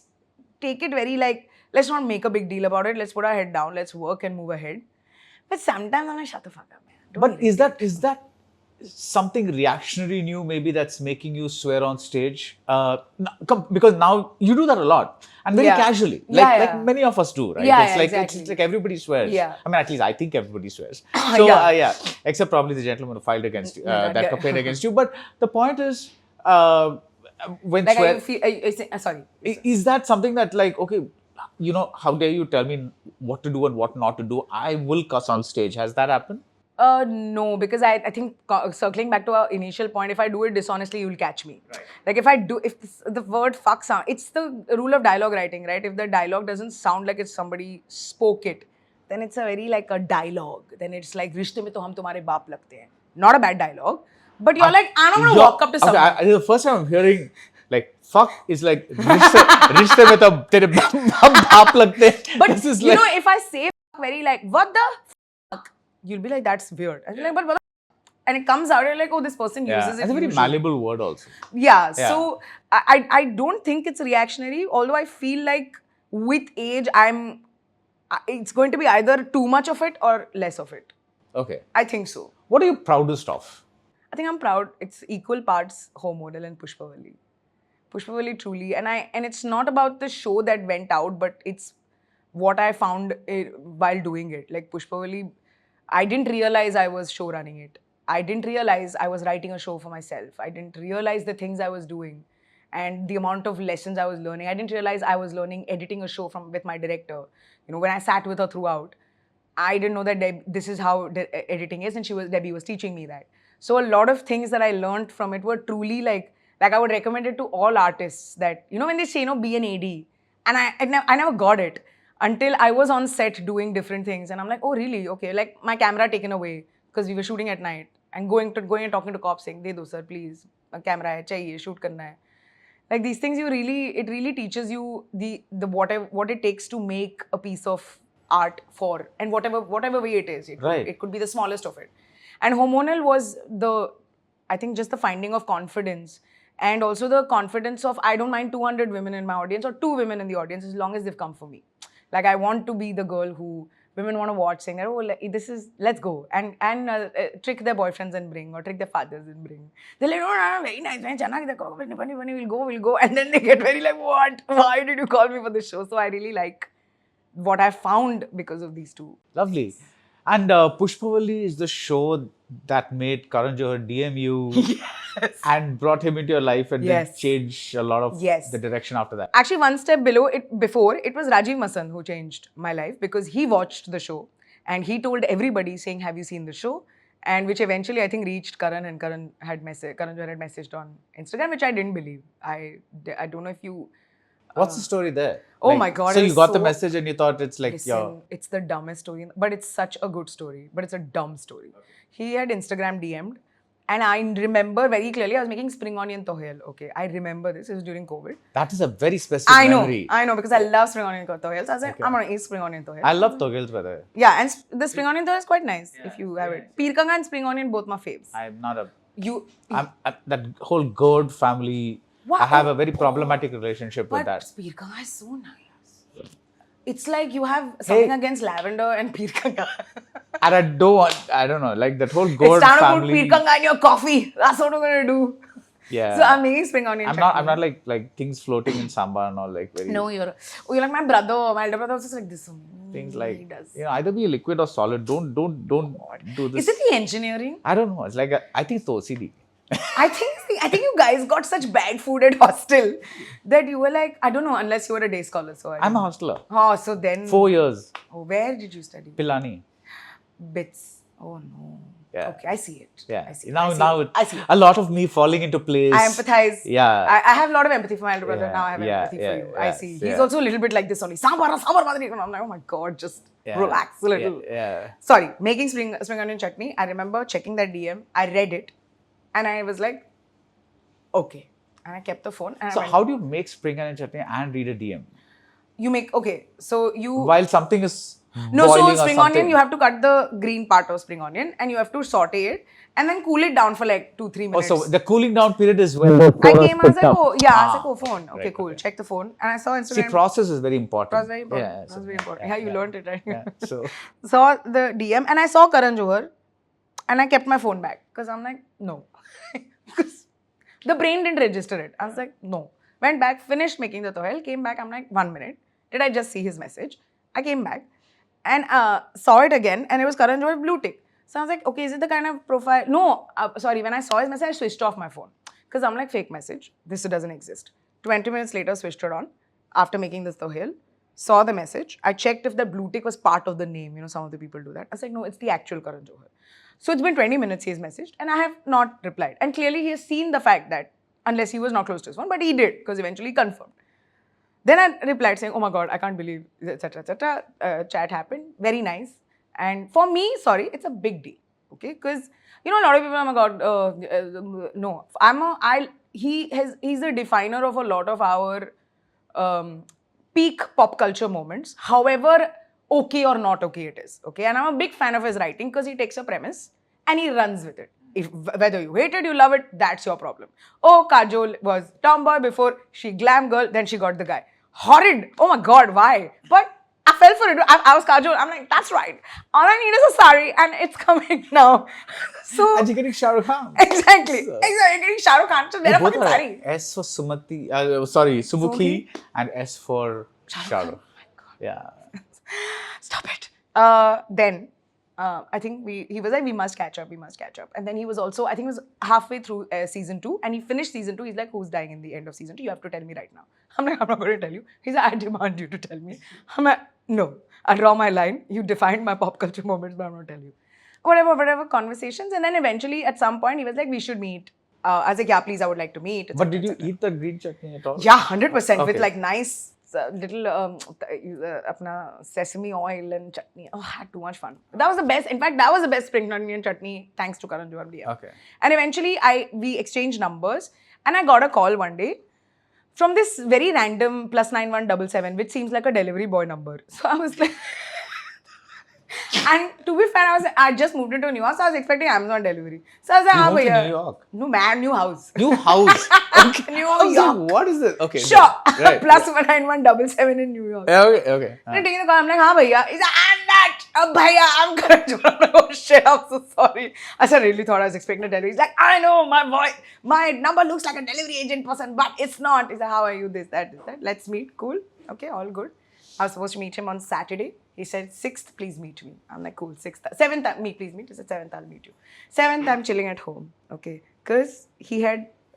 take it very like, let's not make a big deal about it. Let's put our head down. Let's work and move ahead. But sometimes I'm like, shut the fuck up, man. But is that something reactionary in you, maybe, that's making you swear on stage? Because now you do that a lot, and very casually, like many of us do, right? It's like everybody swears. Yeah. I mean, at least I think everybody swears. So except probably the gentleman who filed against you, that complained against you. But the point is, when Like, swear, sorry. is that something that like, okay, you know, how dare you tell me what to do and what not to do? I will cuss on stage. Has that happened? No, because I think circling back to our initial point, if I do it dishonestly, you'll catch me. Right. Like if the word fuck sound, it's the rule of dialogue writing, right? If the dialogue doesn't sound like it's somebody spoke it, then it's a very like a dialogue. Then it's like रिश्ते में तो हम तुम्हारे बाप लगते हैं. Not a bad dialogue, but you're like, I'm not gonna walk up to someone. Okay, the first time I'm hearing like fuck is like रिश्ते में तो तेरे बाप लगते हैं. But This is you like, know, if I say very like, what the fuck, you'll be like, that's weird. And you're like, but what the fuck? And it comes out, you're like, oh, this person uses it. It's a very usually. malleable word also. Yeah. So I don't think it's reactionary, although I feel like with age, it's going to be either too much of it or less of it. Okay. I think so. What are you proudest of? I think I'm proud. It's equal parts Hoemonal and Pushpavalli. Pushpavalli truly. And it's not about the show that went out, but it's what I found while doing it. Like Pushpavalli, I didn't realize I was show running it. I didn't realize I was writing a show for myself. I didn't realize the things I was doing and the amount of lessons I was learning. I didn't realize I was learning editing a show with my director. You know, when I sat with her throughout, I didn't know that this is how editing is, and Debbie was teaching me that. So a lot of things that I learned from it were truly like I would recommend it to all artists that, you know, when they say, you know, be an AD, and I never got it until I was on set doing different things, and I'm like, oh really? Okay, like my camera taken away because we were shooting at night, and going and talking to cops saying, "De do sir, please, camera hai, chahiye, shoot karna hai." Like these things, it really teaches you what it takes to make a piece of art for, and whatever way it is. It could be the smallest of it. And Hoemonal was I think just the finding of confidence, and also the confidence of, I don't mind 200 women in my audience or 2 women in the audience as long as they've come for me. Like I want to be the girl who women want to watch, saying that, oh, let's go and trick their boyfriends and bring, or trick their fathers and bring. They're like, oh, no, very nice, man, funny, we'll go. And then they get very like, what? Why did you call me for this show? So I really like what I found because of these two. Lovely. And Pushpavalli is the show that made Karan Johar DM you and brought him into your life, and then changed a lot of the direction after that. Actually, one step before, it was Rajiv Masan who changed my life, because he watched the show and he told everybody saying, have you seen the show? And which eventually I think reached Karan, and Karan Johar had messaged on Instagram, which I didn't believe. I don't know if you... What's the story there? Oh my God. So you got the message and you thought it's like, it's the dumbest story, but it's such a good story, but it's a dumb story. Okay. He had Instagram DM'd, and I remember very clearly, I was making spring onion tohel. Okay, I remember this. It was during COVID. That is a very specific memory. I know, because I love spring onion tohel. So I was like, I'm going to eat spring onion tohel. I love tohels, by the way. Yeah, and the spring onion tohel is quite nice if you have it. Peerkanga and spring onion, both my faves. I'm not a... that whole gourd family... Wow. I have a very problematic relationship with that. But Peerkanga is so nice. It's like you have something against lavender and Peerkanga. And I don't know, like that whole gourd family. It's time to put Peerkanga in your coffee. That's what I'm going to do. Yeah. So I'm making spring onion chutney. I'm not like things floating in sambar and all, like very... No, you're like my brother. My elder brother was just like this. Things like, you know, either be liquid or solid. Don't do this. Is it the engineering? I don't know. It's like, I think it's the OCD. I think you guys got such bad food at hostel that you were like, I don't know, unless you were a day scholar. So I'm a hosteler. Oh, so then... 4 years. Oh, where did you study? Pilani. Bits. Oh no. Yeah. Okay, I see it. Yeah. I see it. Now I see it. A lot of me falling into place. I empathize. Yeah. I have a lot of empathy for my elder brother. Now I have empathy for you. I see. He's also a little bit like this only. Sambar madri. I'm like, oh my God, just relax a little. Yeah. Sorry, making spring onion chutney. I remember checking that DM. I read it. And I was like, okay. And I kept the phone. And so how do you make spring onion chutney and read a DM? You make, okay. So you... While something is No, boiling so spring onion, you have to cut the green part of spring onion and you have to saute it and then cool it down for like 2-3 minutes. Oh, so the cooling down period is when the I came, I was like, oh, yeah, I was like, oh, phone. Okay, cool. Okay. Check the phone. And I saw Instagram. See, process is very important. Process very important. Yeah, that's very important. Yeah, you learned it, right? Yeah, so... Saw the DM and I saw Karan Johar and I kept my phone back because I'm like, no. Because the brain didn't register it. I was like, no. Went back, finished making the tohel, came back. I'm like, 1 minute. Did I just see his message? I came back and saw it again, and it was Karan Johar blue tick. So I was like, okay, is it the kind of profile? No, sorry. When I saw his message, I switched off my phone Because I'm like, fake message. This doesn't exist. 20 minutes later, switched it on. After making this Sohail, saw the message. I checked if the blue tick was part of the name. You know, some of the people do that. I was like, no, it's the actual Karan Johar. So it's been 20 minutes he has messaged and I have not replied. And clearly he has seen the fact that, unless he was not close to his phone, but he did because eventually he confirmed. Then I replied saying, oh my God, I can't believe, etc., etc. Chat happened. Very nice. And for me, sorry, it's a big deal. Okay? Because, you know, a lot of people, oh my God, no. He's the definer of a lot of our peak pop culture moments. However okay or not okay it is. Okay? And I'm a big fan of his writing because he takes a premise and he runs with it. Whether you hate it, you love it, that's your problem. Oh, Kajol was tomboy before she glam girl, then she got the guy. Horrid. Oh my God, why? But I fell for it. I was Kajol. I'm like, that's right. All I need is a sari and it's coming now. So And you're getting Shah Rukh Khan. Exactly. You're getting Shah Rukh Khan. So they're a Both fucking are sari. S for Sumukhi, Sumukhi, and S for Shah Rukh. Oh my God. Yeah. Stop it. Then I think he was like, we must catch up. And then he was also, I think it was halfway through season 2 and he finished season 2. He's like, who's dying in the end of season 2? You have to tell me right now. I'm like, I'm not going to tell you. He's like, I demand you to tell me. I'm like, no, I'll draw my line. You defined my pop culture moments, but I'm not telling you. Whatever conversations. And then eventually at some point he was like, we should meet. I was like, yeah, please, I would like to meet. But did you eat the green chutney at all? Yeah, 100% with Okay. like nice little apna sesame oil and chutney. Oh, I had too much fun. That was the best. In fact, that was the best spring onion chutney thanks to Karan Johar. Okay. And eventually we exchanged numbers and I got a call one day from this very random +9177 which seems like a delivery boy number. So I was like and to be fair, I just moved into a new house, so I was expecting Amazon delivery. So I was like, You moved to bhaiya. New York? No, man, new house. New house. Okay. New I was York. like, what is this? Okay. Sure. Right. +9177 in New York. Yeah, okay. I'm taking the call. I'm like, हाँ भैया. He's like, I'm that. Bhaiya, I'm Karan Johar. I'm like, oh shit, I'm so sorry. I said, really thought I was expecting a delivery. He's like, I know, my number looks like a delivery agent person, but it's not. He's like, how are you? This, that. Let's meet. Cool. Okay, all good. I was supposed to meet him on Saturday. He said, 6th, please meet me. I'm like, cool, 6th. 7th, please meet. He said, 7th, I'll meet you. 7th, I'm chilling at home. Okay. Because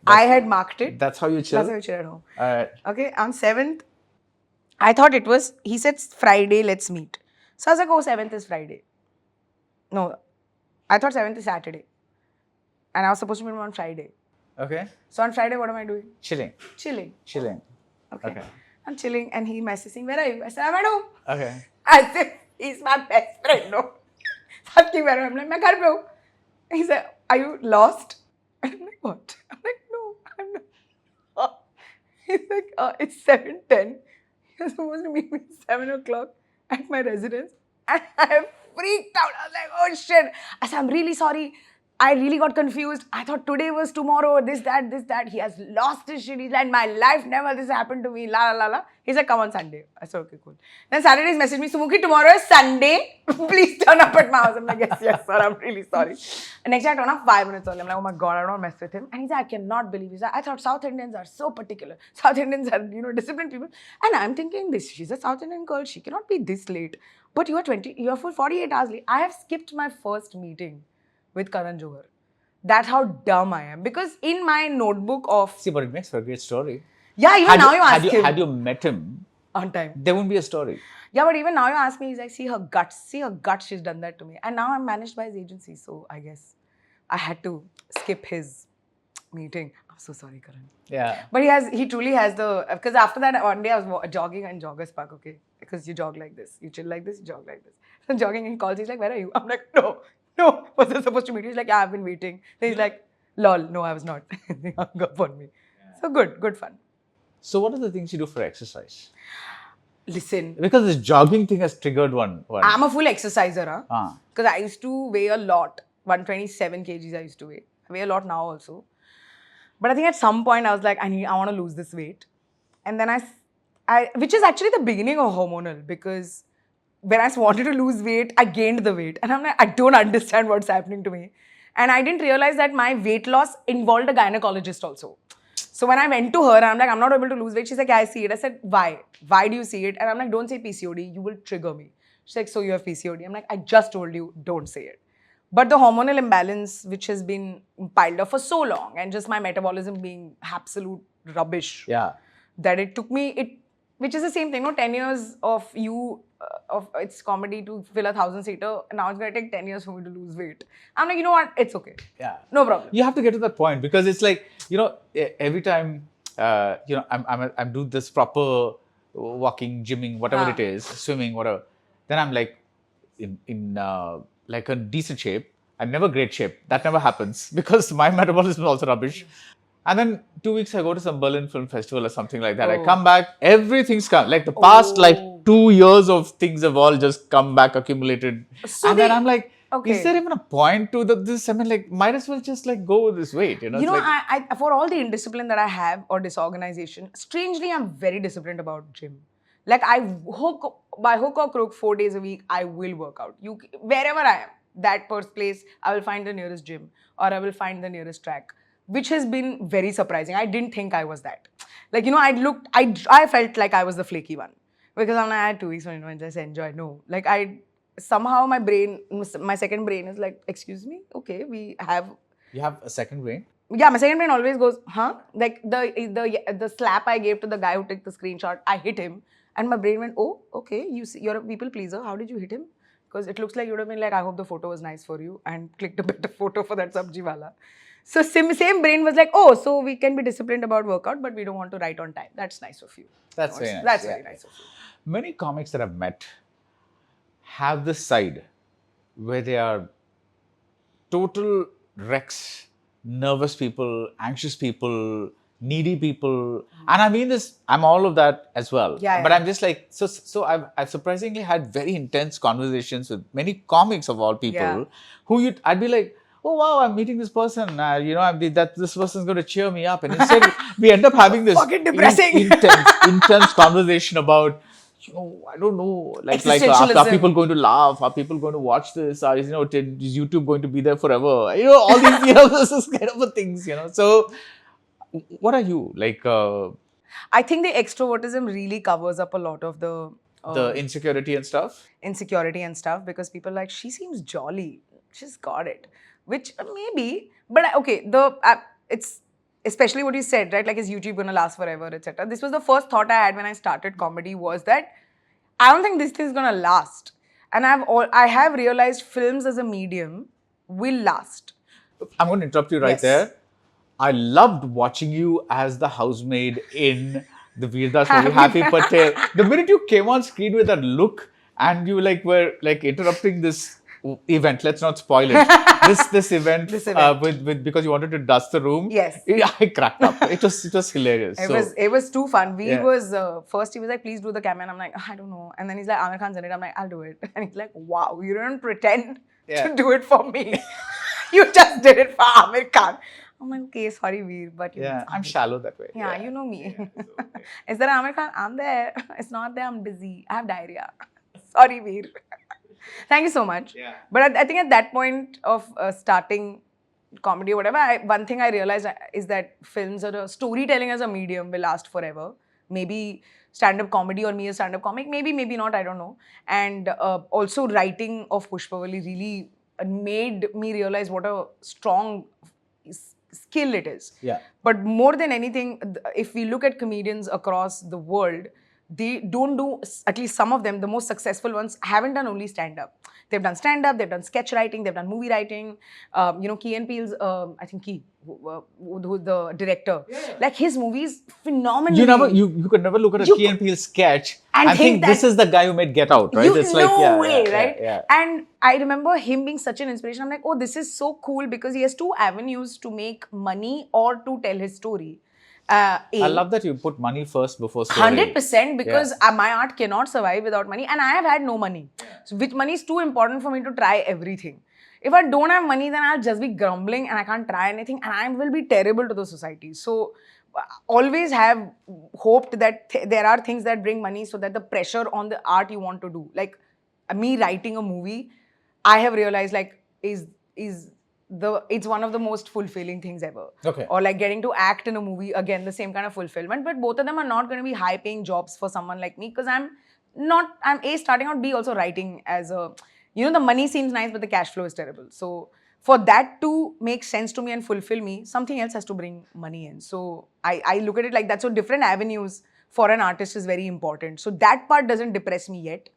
I had marked it. That's how you chill? That's how you chill at home. Alright. Okay, on 7th, I thought it was, he said, Friday, let's meet. So I was like, oh, 7th is Friday. No, I thought 7th is Saturday. And I was supposed to meet him on Friday. Okay. So on Friday, what am I doing? Chilling. Chilling. Okay. I'm chilling and he messaging, where are you? I said, I'm at home. Okay. As if he's my best friend, no. Asking where I'm like, मैं घर पे हूँ. He said, are you lost? And I'm like, what? I'm like, no, I'm not. He's like, it's 7:10. You're supposed to meet me at 7 o'clock at my residence. And I freaked out. I was like, oh shit. I said, I'm really sorry. I really got confused. I thought today was tomorrow, this, that. He has lost his shit. He's like, my life never this happened to me, la. He's like, come on Sunday. I said, okay, cool. Then Saturday he's messaged me, Sumukhi, tomorrow is Sunday. Please turn up at my house. I'm like, yes, sir, I'm really sorry. And next day I turned up 5 minutes early. I'm like, oh my God, I don't mess with him. And he's like, I cannot believe this. I thought South Indians are so particular. South Indians are, disciplined people. And I'm thinking this, she's a South Indian girl. She cannot be this late. But you're full 48 hours late. I have skipped my first meeting with Karan Johar. That's how dumb I am. Because in my notebook of... See, but it makes for a great story. Yeah, even now you ask him. Had you met him, on time. there wouldn't be a story. Yeah, but even now you ask me, he's like, see her guts, she's done that to me. And now I'm managed by his agency, so I guess I had to skip his meeting. I'm so sorry, Karan. Yeah. But he truly has because after that, one day I was jogging in Joggers Park, okay? Because you jog like this, you chill like this, you jog like this. So jogging, he calls, he's like, where are you? I'm like, no, was I supposed to meet you? He's like, yeah, I've been waiting. Then he's like, lol, no, I was not. He hung up on me. Yeah. So good fun. So what are the things you do for exercise? Listen. Because this jogging thing has triggered one. I'm a full exerciser, huh? Because I used to weigh a lot. 127 kgs I used to weigh. I weigh a lot now also. But I think at some point I was like, I want to lose this weight. And then I which is actually the beginning of Hoemonal, because when I wanted to lose weight, I gained the weight. And I'm like, I don't understand what's happening to me. And I didn't realize that my weight loss involved a gynecologist also. So when I went to her, I'm like, I'm not able to lose weight. She's like, yeah, I see it. I said, why? Why do you see it? And I'm like, don't say PCOD. You will trigger me. She's like, so you have PCOD. I'm like, I just told you, don't say it. But the hormonal imbalance, which has been piled up for so long, and just my metabolism being absolute rubbish, Yeah. that it took me, which is the same thing, 10 years of of its comedy to fill a 1,000-seater, and now it's going to take 10 years for me to lose weight. I'm like, you know what? It's okay. Yeah. No problem. You have to get to that point because it's like, every time, I'm doing this proper walking, gymming, whatever it is, swimming, whatever. Then I'm like in like a decent shape. I'm never great shape. That never happens because my metabolism is also rubbish. And then 2 weeks I go to some Berlin Film Festival or something like that. I come back, everything's come. Like the past 2 years of things have all just come back accumulated. So and then I'm like, okay. is there even a point to this? I mean, like, might as well just like go with this weight, You know, I for all the indiscipline that I have or disorganization, strangely, I'm very disciplined about gym. Like by hook or crook, 4 days a week, I will work out. Wherever I am, that first place, I will find the nearest gym or I will find the nearest track, which has been very surprising. I didn't think I was that. Like, I felt like I was the flaky one because I had 2 weeks when I just enjoy. No, like somehow my second brain is like, excuse me, okay, You have a second brain? Yeah, my second brain always goes, huh? Like the slap I gave to the guy who took the screenshot, I hit him. And my brain went, oh, okay, you're a people pleaser. How did you hit him? Because it looks like you would have been like, I hope the photo was nice for you, and clicked a better photo for that sabji wala. So same brain was like, oh, so we can be disciplined about workout, but we don't want to write on time. That's nice of you. That's very nice. That's very nice of you. Many comics that I've met have this side where they are total wrecks, nervous people, anxious people, needy people, and I mean this. I'm all of that as well. Yeah, but yeah. I'm just like so. I've surprisingly had very intense conversations with many comics of all people, who I'd be like, oh wow, I'm meeting this person. This person's going to cheer me up, and instead we end up having this fucking depressing, intense conversation about. I don't know. Like are people going to laugh? Are people going to watch this? Is YouTube going to be there forever? All these this kind of things. So. What are you like? I think the extrovertism really covers up a lot of the insecurity and stuff. Insecurity and stuff, because people are like, she seems jolly, she's got it, which maybe, but okay, it's especially what you said, right? Like, is YouTube gonna last forever, etc. This was the first thought I had when I started comedy, was that I don't think this thing is gonna last, and I have realized films as a medium will last. I'm going to interrupt you right there. I loved watching you as the housemaid in the Veerdas movie, Happy Patel. The minute you came on screen with that look and you were interrupting this event, let's not spoil it. This event, with because you wanted to dust the room. Yes. I cracked up. It was hilarious. It was too fun. First he was like, please do the camera, and I'm like, I don't know. And then he's like, Amir Khan's in it. I'm like, I'll do it. And he's like, wow, you didn't pretend to do it for me. You just did it for Amir Khan. I'm like, okay, sorry, Veer, but I'm shallow that way. Yeah, you know me. Is there Amir Khan? I'm there. It's not there. I'm busy. I have diarrhea. Sorry, Veer. Thank you so much. Yeah. But I think at that point of starting comedy or whatever, one thing I realized is that films or storytelling as a medium will last forever. Maybe stand-up comedy or me as stand-up comic. Maybe not. I don't know. And also writing of Pushpavali really made me realize what a strong skill it is. Yeah. But more than anything, if we look at comedians across the world, they don't do, at least some of them, the most successful ones, haven't done only stand-up. They've done stand-up, they've done sketch writing, they've done movie writing. Key and Peele's, I think Key, who's the director. Yeah. Like, his movies, phenomenally. You could never look at a Key and Peele sketch and think this is the guy who made Get Out, right? It's like, no way, right? Yeah. And I remember him being such an inspiration. I'm like, oh, this is so cool, because he has two avenues to make money or to tell his story. I love that you put money first before story. 100%, because my art cannot survive without money, and I have had no money. So which money is too important for me to try everything. If I don't have money, then I'll just be grumbling and I can't try anything, and I will be terrible to the society. So always have hoped that there are things that bring money, so that the pressure on the art you want to do, like me writing a movie, I have realized like it's one of the most fulfilling things ever. Okay. Or like getting to act in a movie, again, the same kind of fulfillment. But both of them are not going to be high-paying jobs for someone like me, because I'm A, starting out, B, also writing as a, you know, the money seems nice, but the cash flow is terrible. So for that to make sense to me and fulfill me, something else has to bring money in. So I look at it like that. So different avenues for an artist is very important. So that part doesn't depress me yet.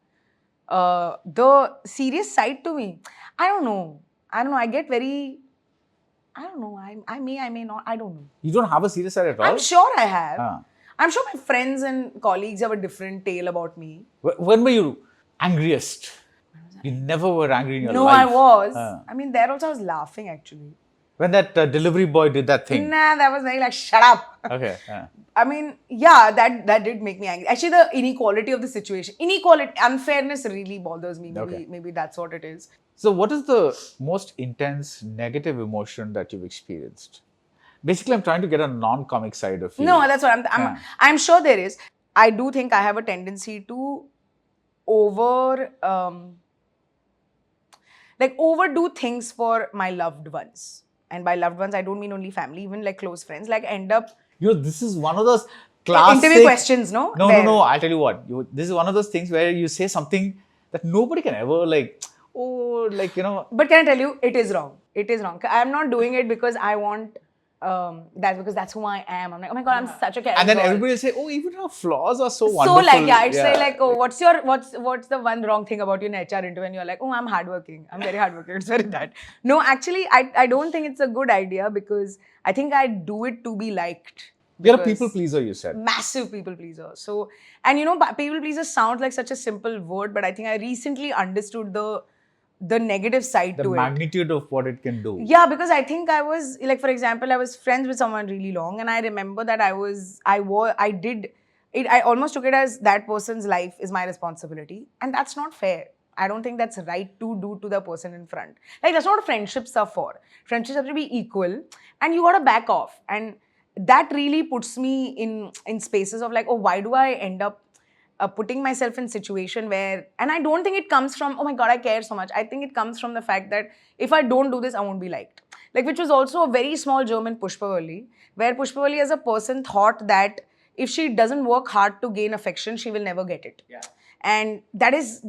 The serious side to me, I don't know. I get very, I don't know. I may not. I don't know. You don't have a serious side at all? I'm sure I have. Ah. I'm sure my friends and colleagues have a different tale about me. When were you angriest? You never were angry in your No, life. I was. Ah. I mean, there also I was laughing actually. When that delivery boy did that thing. Nah, that was very like, shut up. Okay. I mean, yeah, that did make me angry. Actually, the inequality of the situation, unfairness really bothers me. Maybe that's what it is. So what is the most intense negative emotion that you've experienced? Basically, I'm trying to get a non-comic side of you. No, that's what I'm sure there is. I do think I have a tendency to overdo things for my loved ones. And by loved ones, I don't mean only family, even like close friends. Like end up This is one of those classic interview questions, no? No. I'll tell you what. This is one of those things where you say something that nobody can ever But can I tell you, it is wrong. It is wrong. I'm not doing it because I want. That's because that's who I am. I'm like, oh my god, I'm such a character. And then everybody will say, oh, even her flaws are so So wonderful. I'd say like, oh, what's the one wrong thing about you in HR interview? And you're like, oh, I'm hardworking. I'm very hardworking. It's very that. No, actually, I don't think it's a good idea because I think I do it to be liked. You're a people pleaser, you said. Massive people pleaser. So, and people pleaser sounds like such a simple word, but I think I recently understood the negative side to it. The magnitude of what it can do. Yeah, because I think I was, like, for example, I was friends with someone really long and I remember that I almost took it as that person's life is my responsibility. And that's not fair. I don't think that's right to do to the person in front. Like, that's not what friendships are for. Friendships have to be equal and you got to back off. And that really puts me in spaces of like, oh, why do I end up putting myself in situation where, and I don't think it comes from, oh my god, I care so much. I think it comes from the fact that if I don't do this, I won't be liked. Like, which was also a very small germ in Pushpavalli, where Pushpavalli as a person thought that if she doesn't work hard to gain affection, she will never get it. Yeah. And that's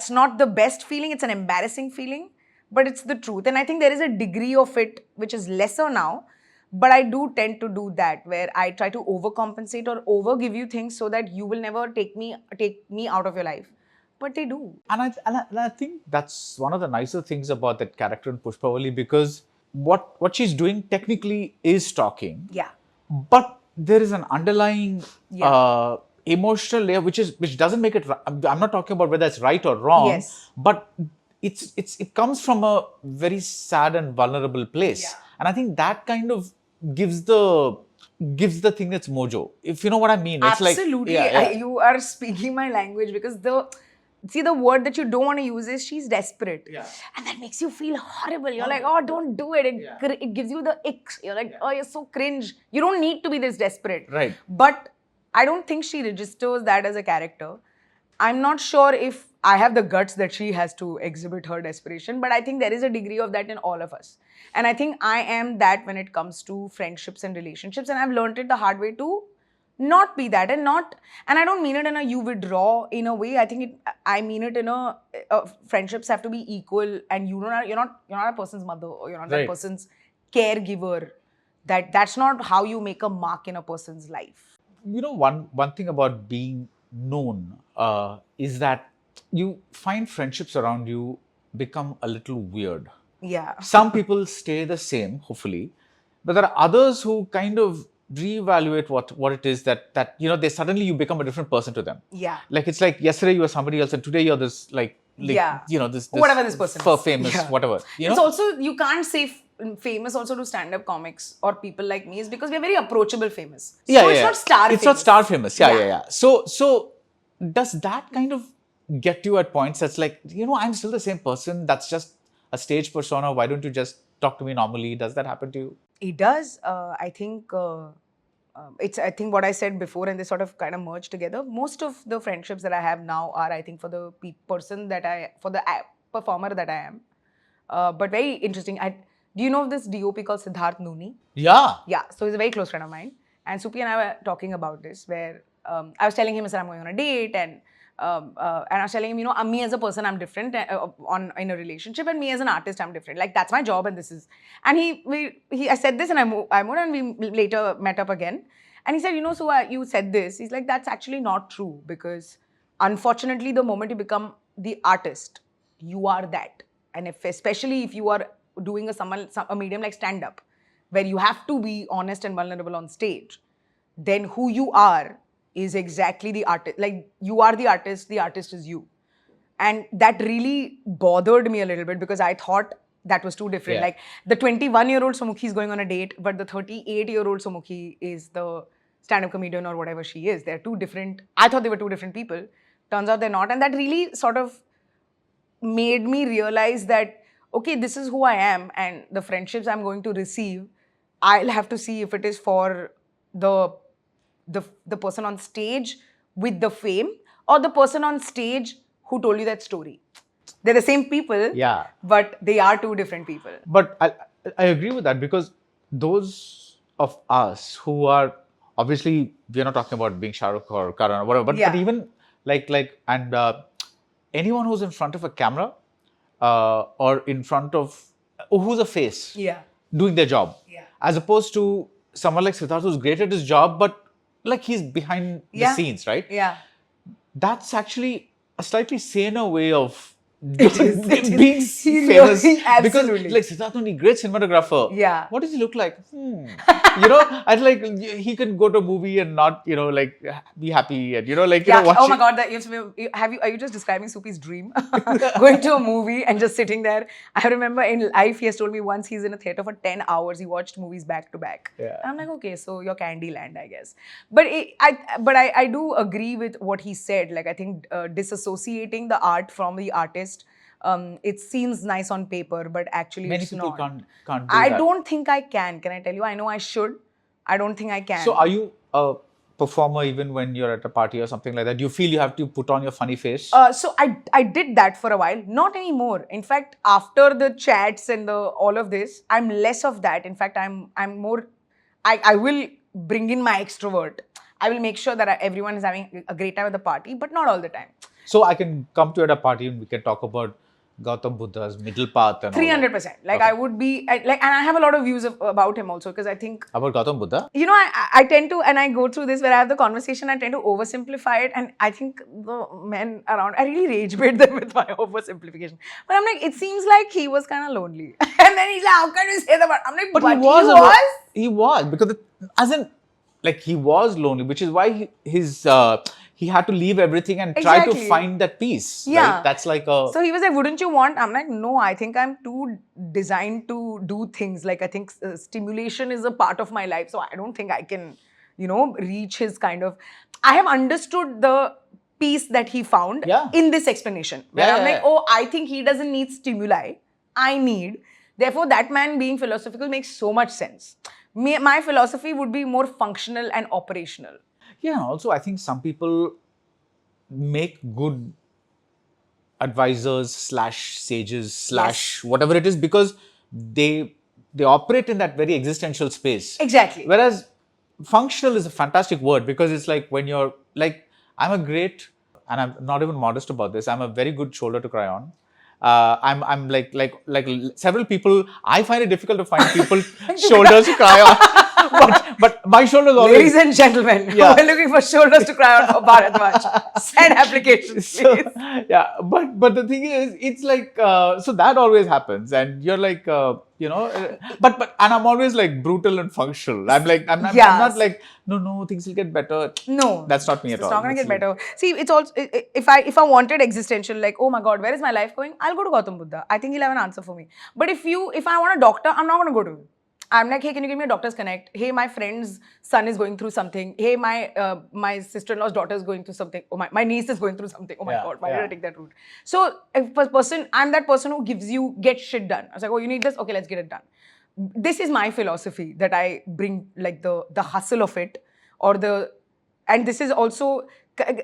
not the best feeling. It's an embarrassing feeling, but it's the truth. And I think there is a degree of it which is lesser now. But I do tend to do that where I try to overcompensate or overgive you things so that you will never take me out of your life. But they do. And I think that's one of the nicer things about that character in Pushpavalli, because what she's doing technically is stalking. Yeah. But there is an underlying emotional layer which doesn't make it. I'm not talking about whether it's right or wrong. Yes. But it comes from a very sad and vulnerable place. Yeah. And I think that kind of gives the thing its mojo, if you know what I mean. It's absolutely. Like, you are speaking my language because the word that you don't want to use is she's desperate. Yeah. And that makes you feel horrible. You're like, oh, don't do it. It gives you the ick. You're like, oh, you're so cringe. You don't need to be this desperate. Right. But I don't think she registers that as a character. I'm not sure if I have the guts that she has to exhibit her desperation, but I think there is a degree of that in all of us. And I think I am that when it comes to friendships and relationships, and I've learned it the hard way to not be that, and I don't mean it in a you withdraw in a way. I mean it in a friendships have to be equal, and you're not a person's mother or you're not that person's caregiver. That's not how you make a mark in a person's life. You know, one thing about being known is that you find friendships around you become a little weird. Yeah. Some people stay the same, hopefully, but there are others who kind of reevaluate what it is that they suddenly you become a different person to them. Yeah. Like, it's like yesterday you were somebody else and today you're this this whatever this person for is. famous whatever. It's also, you can't say famous also to stand-up comics or people like me is because we're very approachable famous. So it's not star famous. It's not star famous. Yeah. So does that kind of get you at points that's like, I'm still the same person. That's just a stage persona. Why don't you just talk to me normally? Does that happen to you? It does. I think I think what I said before, and they sort of kind of merge together. Most of the friendships that I have now are, I think, for the performer that I am. But very interesting. Do you know this DOP called Siddharth Nooni? Yeah. Yeah. So he's a very close friend of mine. And Supi and I were talking about this, where I was telling him, I said, I'm going on a date and and I was telling him, you know, me as a person, I'm different in a relationship, and me as an artist, I'm different. Like, that's my job, and this is. And I said this, and I moved, and we later met up again. And he said, you know, so you said this. He's like, that's actually not true, because unfortunately, the moment you become the artist, you are that. And especially if you are doing a medium like stand-up, where you have to be honest and vulnerable on stage, then who you are is exactly the artist. Like, you are the artist is you. And that really bothered me a little bit, because I thought that was too different. Yeah. Like, the 21-year-old Sumukhi is going on a date, but the 38-year-old Sumukhi is the stand-up comedian or whatever she is. They're two different. I thought they were two different people. Turns out they're not. And that really sort of made me realize that, okay, this is who I am, and the friendships I'm going to receive, I'll have to see if it is for the person on stage with the fame, or the person on stage who told you that story. They're the same people, Yeah. but they are two different people. But I agree with that, because those of us who are, obviously, we're not talking about being Shah Rukh or Karan or whatever, but even anyone who's in front of a camera or in front of, who's a face doing their job, as opposed to someone like Siddharth who's great at his job, but like he's behind the scenes, right? Yeah. That's actually a slightly saner way of being famous. Because like Siddharth only great cinematographer. Yeah. What does he look like? You know, and like he can go to a movie and not, you know, like be happy and, you know, like, you know, watching. Oh my God, are you just describing Soupy's dream? Going to a movie and just sitting there. I remember in life, he has told me once he's in a theater for 10 hours, he watched movies back to back. Yeah. I'm like, okay, so you're Candyland, I guess. But I do agree with what he said. Like, I think disassociating the art from the artist, it seems nice on paper, but actually Many it's people not. can't do I that. don't think I can. Can I tell you? I know I should. I don't think I can. So are you a performer even when you're at a party or something like that? Do you feel you have to put on your funny face? So I did that for a while. Not anymore. In fact, after the chats and all of this, I'm less of that. In fact, I'm more. I will bring in my extrovert. I will make sure that everyone is having a great time at the party, but not all the time. So I can come to you at a party and we can talk about Gautam Buddha's middle path and 300%. Like, I would be and I have a lot of views about him also, because I think about Gautam Buddha. You know, I tend to, and I go through this where I have the conversation, I tend to oversimplify it, and I think the men around, I really rage bait them with my oversimplification. But I'm like, it seems like he was kind of lonely. And then he's like, how can you say that? I'm like, but he was? He was, because as in, like, he was lonely, which is why he had to leave everything and try to find that peace. Yeah. Right? That's like a... So he was like, wouldn't you want? I'm like, no, I think I'm too designed to do things. Like, I think stimulation is a part of my life. So I don't think I can, you know, reach his kind of... I have understood the peace that he found in this explanation. Where I'm like, oh, I think he doesn't need stimuli. I need. Therefore, that man being philosophical makes so much sense. My philosophy would be more functional and operational. Yeah, also I think some people make good advisors / sages / whatever it is, because they operate in that very existential space. Exactly. Whereas functional is a fantastic word, because it's like when you're like, I'm a great, and I'm not even modest about this, I'm a very good shoulder to cry on. I'm like several people, I find it difficult to find people shoulders to cry on. But my shoulders always... Ladies and gentlemen, we're looking for shoulders to cry on for Baradwaj. Send applications, please. But the thing is, it's like, so that always happens, and you're like, you know, but I'm always like brutal and functional. I'm like, I'm not like, no, things will get better. No, that's not me at all. It's not going to get better. See, it's also, if I wanted existential, like, oh my God, where is my life going? I'll go to Gautam Buddha. I think he'll have an answer for me. But if I want a doctor, I'm not going to go to him. I'm like, hey, can you give me a doctor's connect? Hey, my friend's son is going through something. Hey, my sister-in-law's daughter is going through something. Oh, my niece is going through something. Oh my God, why did I take that route? So, if a person, I'm that person who gets shit done. I was like, oh, you need this? Okay, let's get it done. This is my philosophy that I bring, like the hustle of it, and this is also,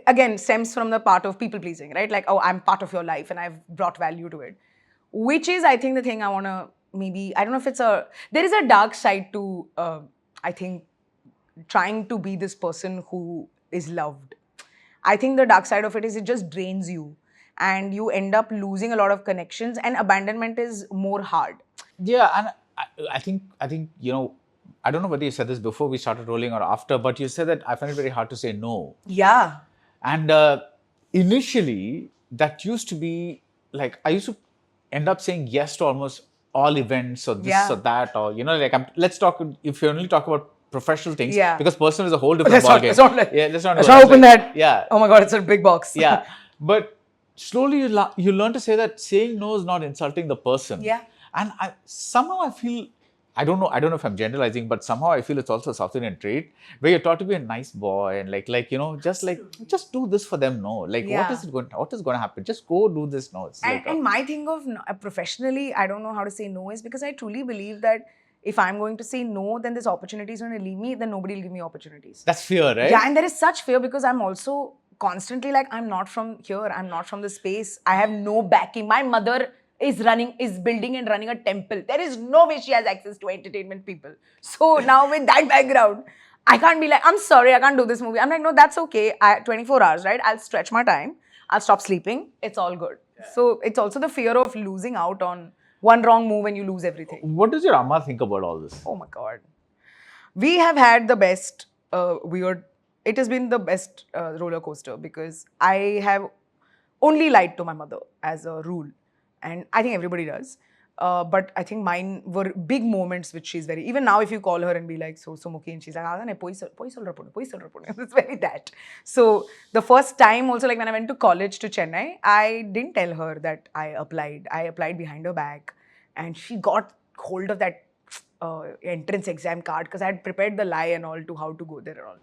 again, stems from the part of people pleasing, right? Like, oh, I'm part of your life and I've brought value to it. Which is, I think, the thing I want to maybe, I don't know if there is a dark side to, I think, trying to be this person who is loved. I think the dark side of it is it just drains you. And you end up losing a lot of connections, and abandonment is more hard. Yeah, and I think I don't know whether you said this before we started rolling or after, but you said that I find it very hard to say no. Yeah. And initially, that used to be like I used to end up saying yes to almost all events or this or that, or let's talk. If you only talk about professional things, because personal is a whole different ballgame. Let's not open that. Yeah. Oh my God, it's a big box. Yeah, but slowly you learn to say that saying no is not insulting the person. Yeah. And somehow I feel, I don't know if I'm generalizing, but somehow I feel it's also a South Indian trait where you're taught to be a nice boy and just do this for them. No, what is going to happen? Just go do this. No, it's and my thing of professionally, I don't know how to say no is because I truly believe that if I'm going to say no, then this opportunity is going to leave me, then nobody will give me opportunities. That's fear, right? Yeah, and there is such fear because I'm also constantly like, I'm not from here, I'm not from the space, I have no backing. My mother is building and running a temple. There is no way she has access to entertainment people. So now with that background, I can't be like, I'm sorry, I can't do this movie. I'm like, no, that's okay. 24 hours, right? I'll stretch my time. I'll stop sleeping. It's all good. Yeah. So it's also the fear of losing out on one wrong move and you lose everything. What does your Amma think about all this? Oh my God. We have had the best it has been the best roller coaster because I have only lied to my mother as a rule. And I think everybody does. But I think mine were big moments which she's very... Even now if you call her and be like, so Sumukhi, and she's like, it's very that. So the first time also, like when I went to college to Chennai, I didn't tell her that I applied. I applied behind her back. And she got hold of that entrance exam card because I had prepared the lie and all to how to go there and all.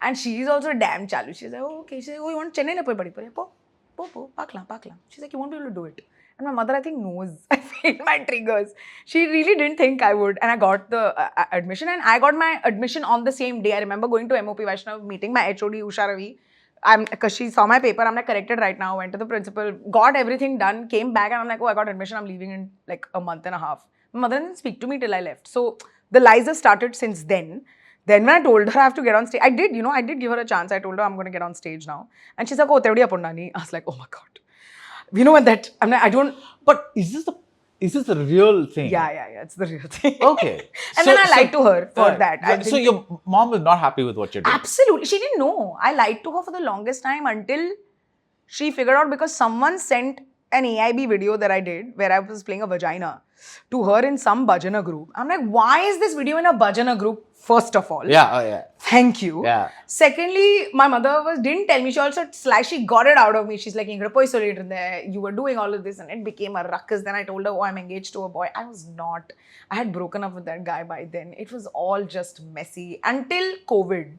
And she is also damn chalu. She's like, oh, okay. She's like, oh, you want Chennai na poi padi? Po, pakla. She's like, you won't be able to do it. And my mother, I think, knows I failed my triggers. She really didn't think I would. And I got the admission. And I got my admission on the same day. I remember going to MOP Vaishnav, meeting my HOD, Usha Ravi. Because she saw my paper, I'm like, corrected right now. Went to the principal, got everything done, came back. And I'm like, oh, I got admission. I'm leaving in like a month and a half. My mother didn't speak to me till I left. So the lies have started since then. Then when I told her I have to get on stage, I did give her a chance. I told her I'm going to get on stage now. And she's like, oh, tevdiya ponnani. I was like, oh my God. You know what that, I'm like, I don't... But is this the real thing? Yeah, it's the real thing. Okay. And then I lied to her for that. So your mom was not happy with what you're doing? Absolutely. She didn't know. I lied to her for the longest time until she figured out because someone sent an AIB video that I did where I was playing a vagina to her in some bhajana group. I'm like, why is this video in a bhajana group? First of all. Yeah. Thank you. Yeah. Secondly, my mother didn't tell me. She also she got it out of me. She's like, you were doing all of this, and it became a ruckus. Then I told her, oh, I'm engaged to a boy. I was not. I had broken up with that guy by then. It was all just messy until COVID.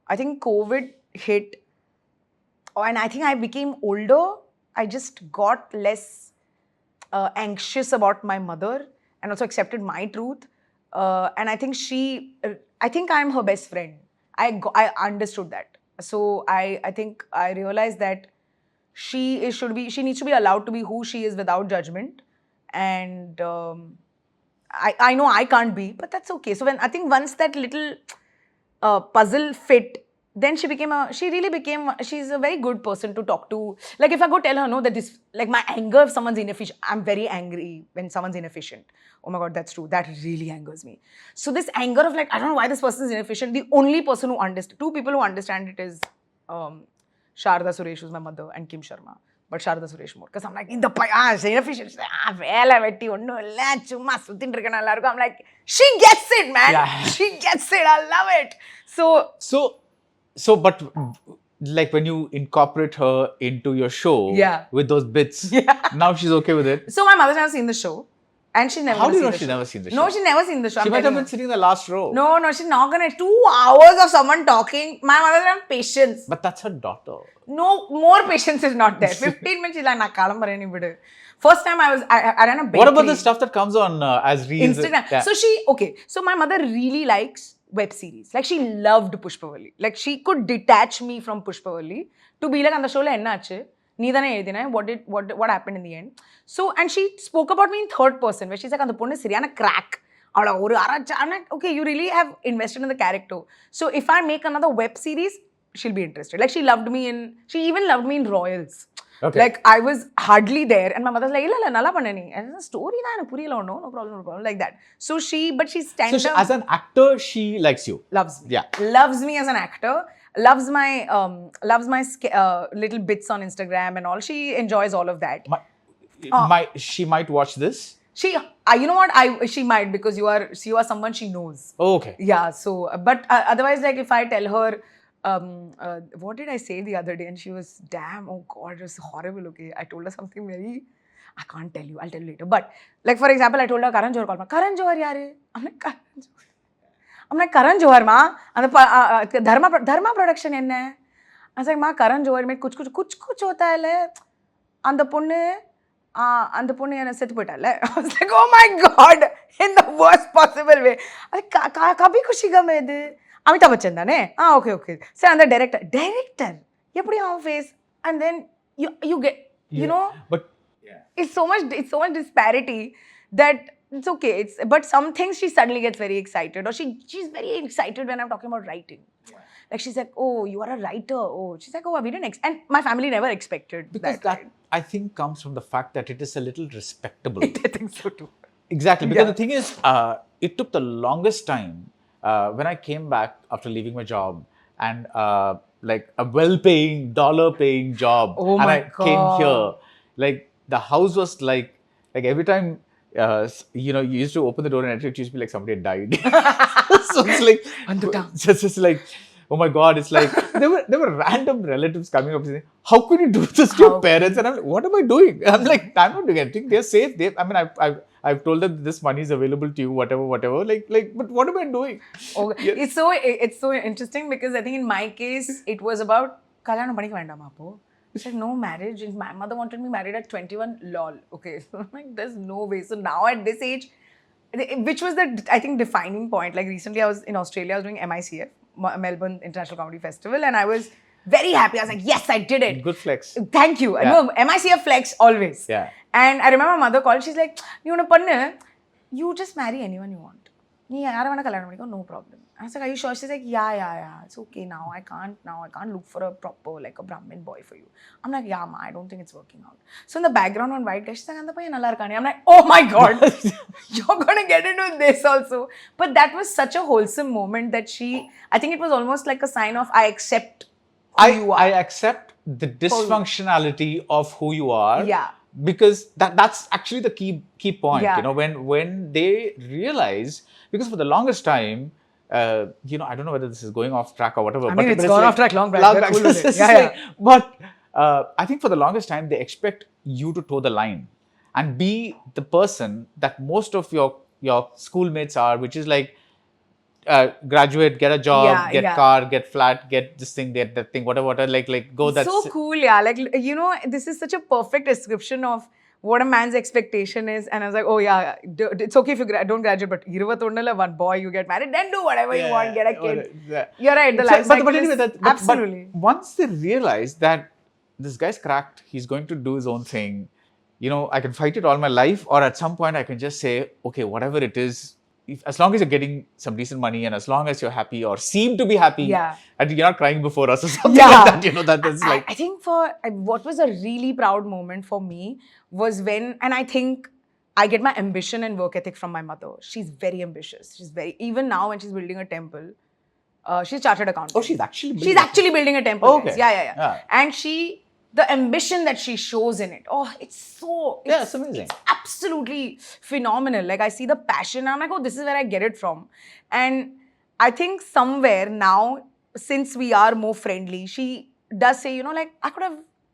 I think COVID hit. Oh, and I think I became older. I just got less anxious about my mother and also accepted my truth. And I think I think I'm her best friend. I understood that. So I think I realized that she needs to be allowed to be who she is without judgment. And I know I can't be, but that's okay. So once that little puzzle fit, then she's a very good person to talk to. Like if I go tell her, no, that this, like my anger if someone's inefficient, I'm very angry when someone's inefficient. Oh my God, that's true. That really angers me. So this anger of like, I don't know why this person is inefficient. The only person who understands, two people who understand it is Sharda Suresh, who's my mother, and Kim Sharma. But Sharda Suresh more. Because I'm like, in the inefficient. She's like, I'm like, she gets it, man. Yeah. She gets it. I love it. So, but like when you incorporate her into your show with those bits, now she's okay with it. So my mother's never seen the show. And she never How do you know she's never seen the show? No, she's never seen the show. She might have been sitting in the last row. No, she's not going to. 2 hours of someone talking. My mother doesn't have patience. But that's her daughter. No, more patience is not there. 15 minutes, she's like, nah, first time I ran a bakery. What about the stuff that comes on as reels? Instagram. Yeah. So my mother really likes web series. Like she loved Pushpavalli. Like she could detach me from Pushpavalli to be like, on the show, what happened in the end? So, and she spoke about me in third person, where she's like, Siriana crack. I'm like, okay, you really have invested in the character. So if I make another web series, she'll be interested. Like she even loved me in Royals. Okay. Like I was hardly there, and my mother's like, "Illa, nalla panna nee." And it's a story na, puriyala, no problem, like that. So but she's stand So up. as an actor, she likes you. Loves me. Yeah. Loves me as an actor. Loves my little bits on Instagram and all. She enjoys all of that. She might watch this. She, you know what? She might, because you are someone she knows. Oh, okay. Yeah. So, but otherwise, like if I tell her, what did I say the other day? And she was, damn, oh God, it was horrible. Okay, I told her something very. I can't tell you. I'll tell you later. But like for example, I told her Karan Johar called me. Karan Johar, yaar. I'm like Karan Johar, ma. And the Dharma production enna. I was like, ma, Karan Johar mein kuch hota hai le. And the punne enna settu poitta le. I was like, oh my God, in the worst possible way. I like, kabhi khushi gum idu. Amitabh Bachchan dane. Okay. So and the director. Eppadi avun face. And then you get, you know. But It's so much disparity that it's okay. But some things she suddenly gets very excited, or she's very excited when I'm talking about writing. Yeah. Like she's like, oh, you are a writer. Oh, she's like, oh, we didn't and my family never expected because that right? I think comes from the fact that it is a little respectable. I think so too. Exactly, because the thing is, it took the longest time when I came back after leaving my job and like a well-paying, dollar-paying job, Oh and my I came here, like the house was like every time you used to open the door and enter, it used to be like somebody had died. So it's like just like, oh my God, it's like there were random relatives coming up and saying, how could you do this to your parents? And I'm like, what am I doing? I'm like, I'm not doing anything. They're safe. I've told them this money is available to you, whatever. Like, but what am I doing? Okay. Yeah. It's so interesting because I think in my case it was about kalyanam panikka vendama appo. It's like no marriage. My mother wanted me married at 21. Lol. Okay. So I'm like, there's no way. So now at this age, which was the, I think, defining point. Like recently I was in Australia, I was doing MICF, Melbourne International Comedy Festival, and I was very happy. I was like, yes, I did it. Good flex. Thank you. Yeah. No, MICF flex always. Yeah. And I remember my mother called, she's like, you just marry anyone you want. No problem. I was like, are you sure? She's like, yeah. It's okay now. I can't look for a proper, like a Brahmin boy for you. I'm like, yeah, ma, I don't think it's working out. So in the background, one white guy, she's like, I'm like, oh my God, you're going to get into this also. But that was such a wholesome moment that I think it was almost like a sign of, I accept who you are. I accept the dysfunctionality of who you are. Yeah. Because that's actually the key point. Yeah. You know, when they realize, because for the longest time, I don't know whether this is going off track or whatever. I mean, it's gone off track long back. Cool with it. Yeah. But I think for the longest time, they expect you to toe the line and be the person that most of your schoolmates are, which is like, graduate, get a job, get car, get flat, get this thing, get that thing, whatever, like go. That's so cool, yeah. Like, this is such a perfect description of what a man's expectation is. And I was like, oh yeah, it's okay if you don't graduate, but 21 one boy, you get married, then do whatever you want, get a kid. You're right, the life cycle is absolutely. But once they realize that this guy's cracked, he's going to do his own thing, I can fight it all my life, or at some point I can just say, okay, whatever it is, as long as you're getting some decent money and as long as you're happy or seem to be happy, and you're not crying before us or something like that, that is like. I think what was a really proud moment for me was when, and I think I get my ambition and work ethic from my mother. She's very ambitious. Even now when she's building a temple, she's chartered accountant. Oh, she's actually building a temple. Okay. Guys. Yeah. And the ambition that she shows in it, it's amazing. It's absolutely phenomenal. Like, I see the passion and I'm like, oh, this is where I get it from. And I think somewhere now, since we are more friendly, she does say, like, I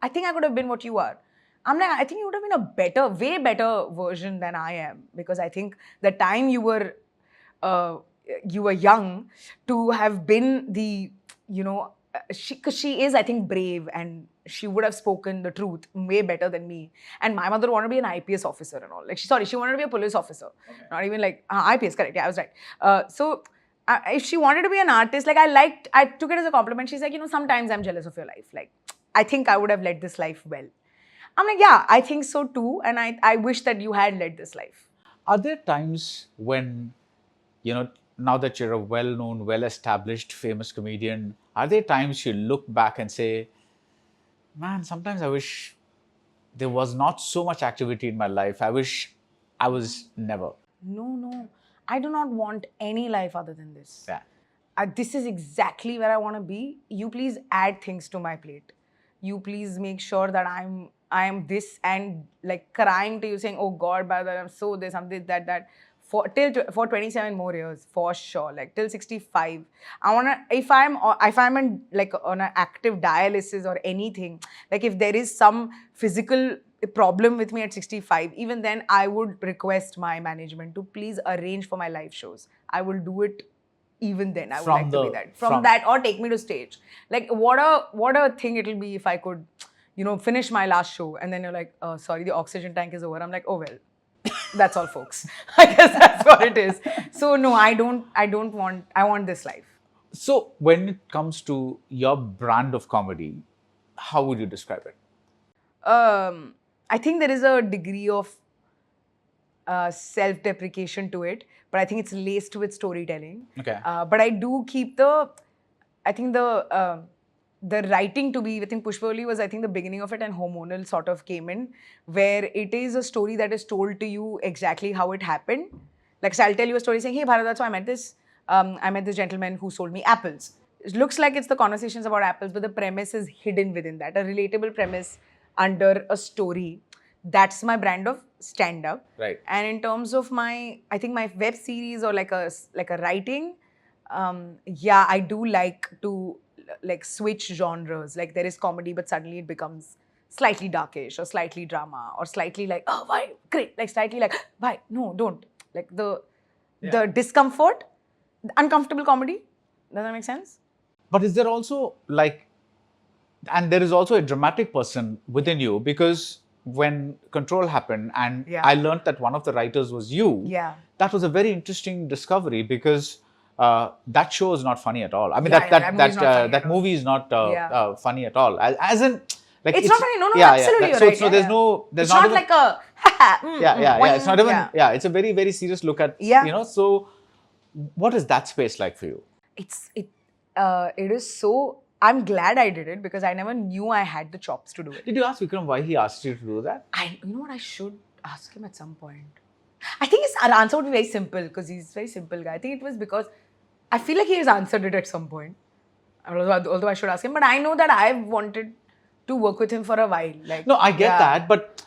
think I could have been what you are. I'm like, I think you would have been a way better version than I am, because I think the time you were young to have been the, because she is, I think, brave, and she would have spoken the truth way better than me. And my mother wanted to be an IPS officer and all. Like, she wanted to be a police officer. Okay. Not even like, IPS, correct. Yeah, I was right. So if she wanted to be an artist, like, I took it as a compliment. She's like, sometimes I'm jealous of your life. Like, I think I would have led this life well. I'm like, yeah, I think so too. And I wish that you had led this life. Are there times when, now that you're a well-known, well-established, famous comedian, are there times you look back and say, man, sometimes I wish there was not so much activity in my life. I wish I was never. No. I do not want any life other than this. Yeah. This is exactly where I want to be. You please add things to my plate. You please make sure that I am this, and like crying to you saying, oh God, Baradwaj, I'm so this, I'm this, that. For 27 more years, for sure. Like till 65. I wanna, if I'm in, like on an active dialysis or anything, like if there is some physical problem with me at 65, even then I would request my management to please arrange for my live shows. I will do it even then. I would like to be that. From that, or take me to stage. Like what a thing it'll be if I could, finish my last show and then you're like, oh, sorry, the oxygen tank is over. I'm like, oh well. That's all, folks. I guess that's what it is. So no, I want this life. So when it comes to your brand of comedy, how would you describe it? I think there is a degree of self-deprecation to it, but I think it's laced with storytelling. Okay. But I do keep the writing to be, I think Pushpavali was, I think, the beginning of it, and Hoemonal sort of came in, where it is a story that is told to you exactly how it happened. Like, so I'll tell you a story saying, hey, Bharat, so I met this gentleman who sold me apples. It looks like it's the conversations about apples, but the premise is hidden within that, a relatable premise under a story. That's my brand of stand-up. Right. And in terms of my web series or like a writing, I do like to switch genres. Like there is comedy, but suddenly it becomes slightly darkish or slightly drama or slightly like, oh, why? Great. Like slightly like, why? No, don't. Like the discomfort, the uncomfortable comedy. Does that make sense? But is there also and there is also a dramatic person within you, because when Control happened and I learned that one of the writers was you, that was a very interesting discovery, because that show is not funny at all. I mean, that movie is not funny at all. As in, like it's not funny. No, absolutely. You're right. So there's not even, like a It's not even. It's a very, very serious look at. So what is that space like for you? It is so. I'm glad I did it, because I never knew I had the chops to do it. Did you ask Vikram why he asked you to do that? You know what? I should ask him at some point. I think his answer would be very simple, because he's a very simple guy. I think it was because I feel like he has answered it at some point. Although I should ask him. But I know that I've wanted to work with him for a while. Like, no, I get that. But,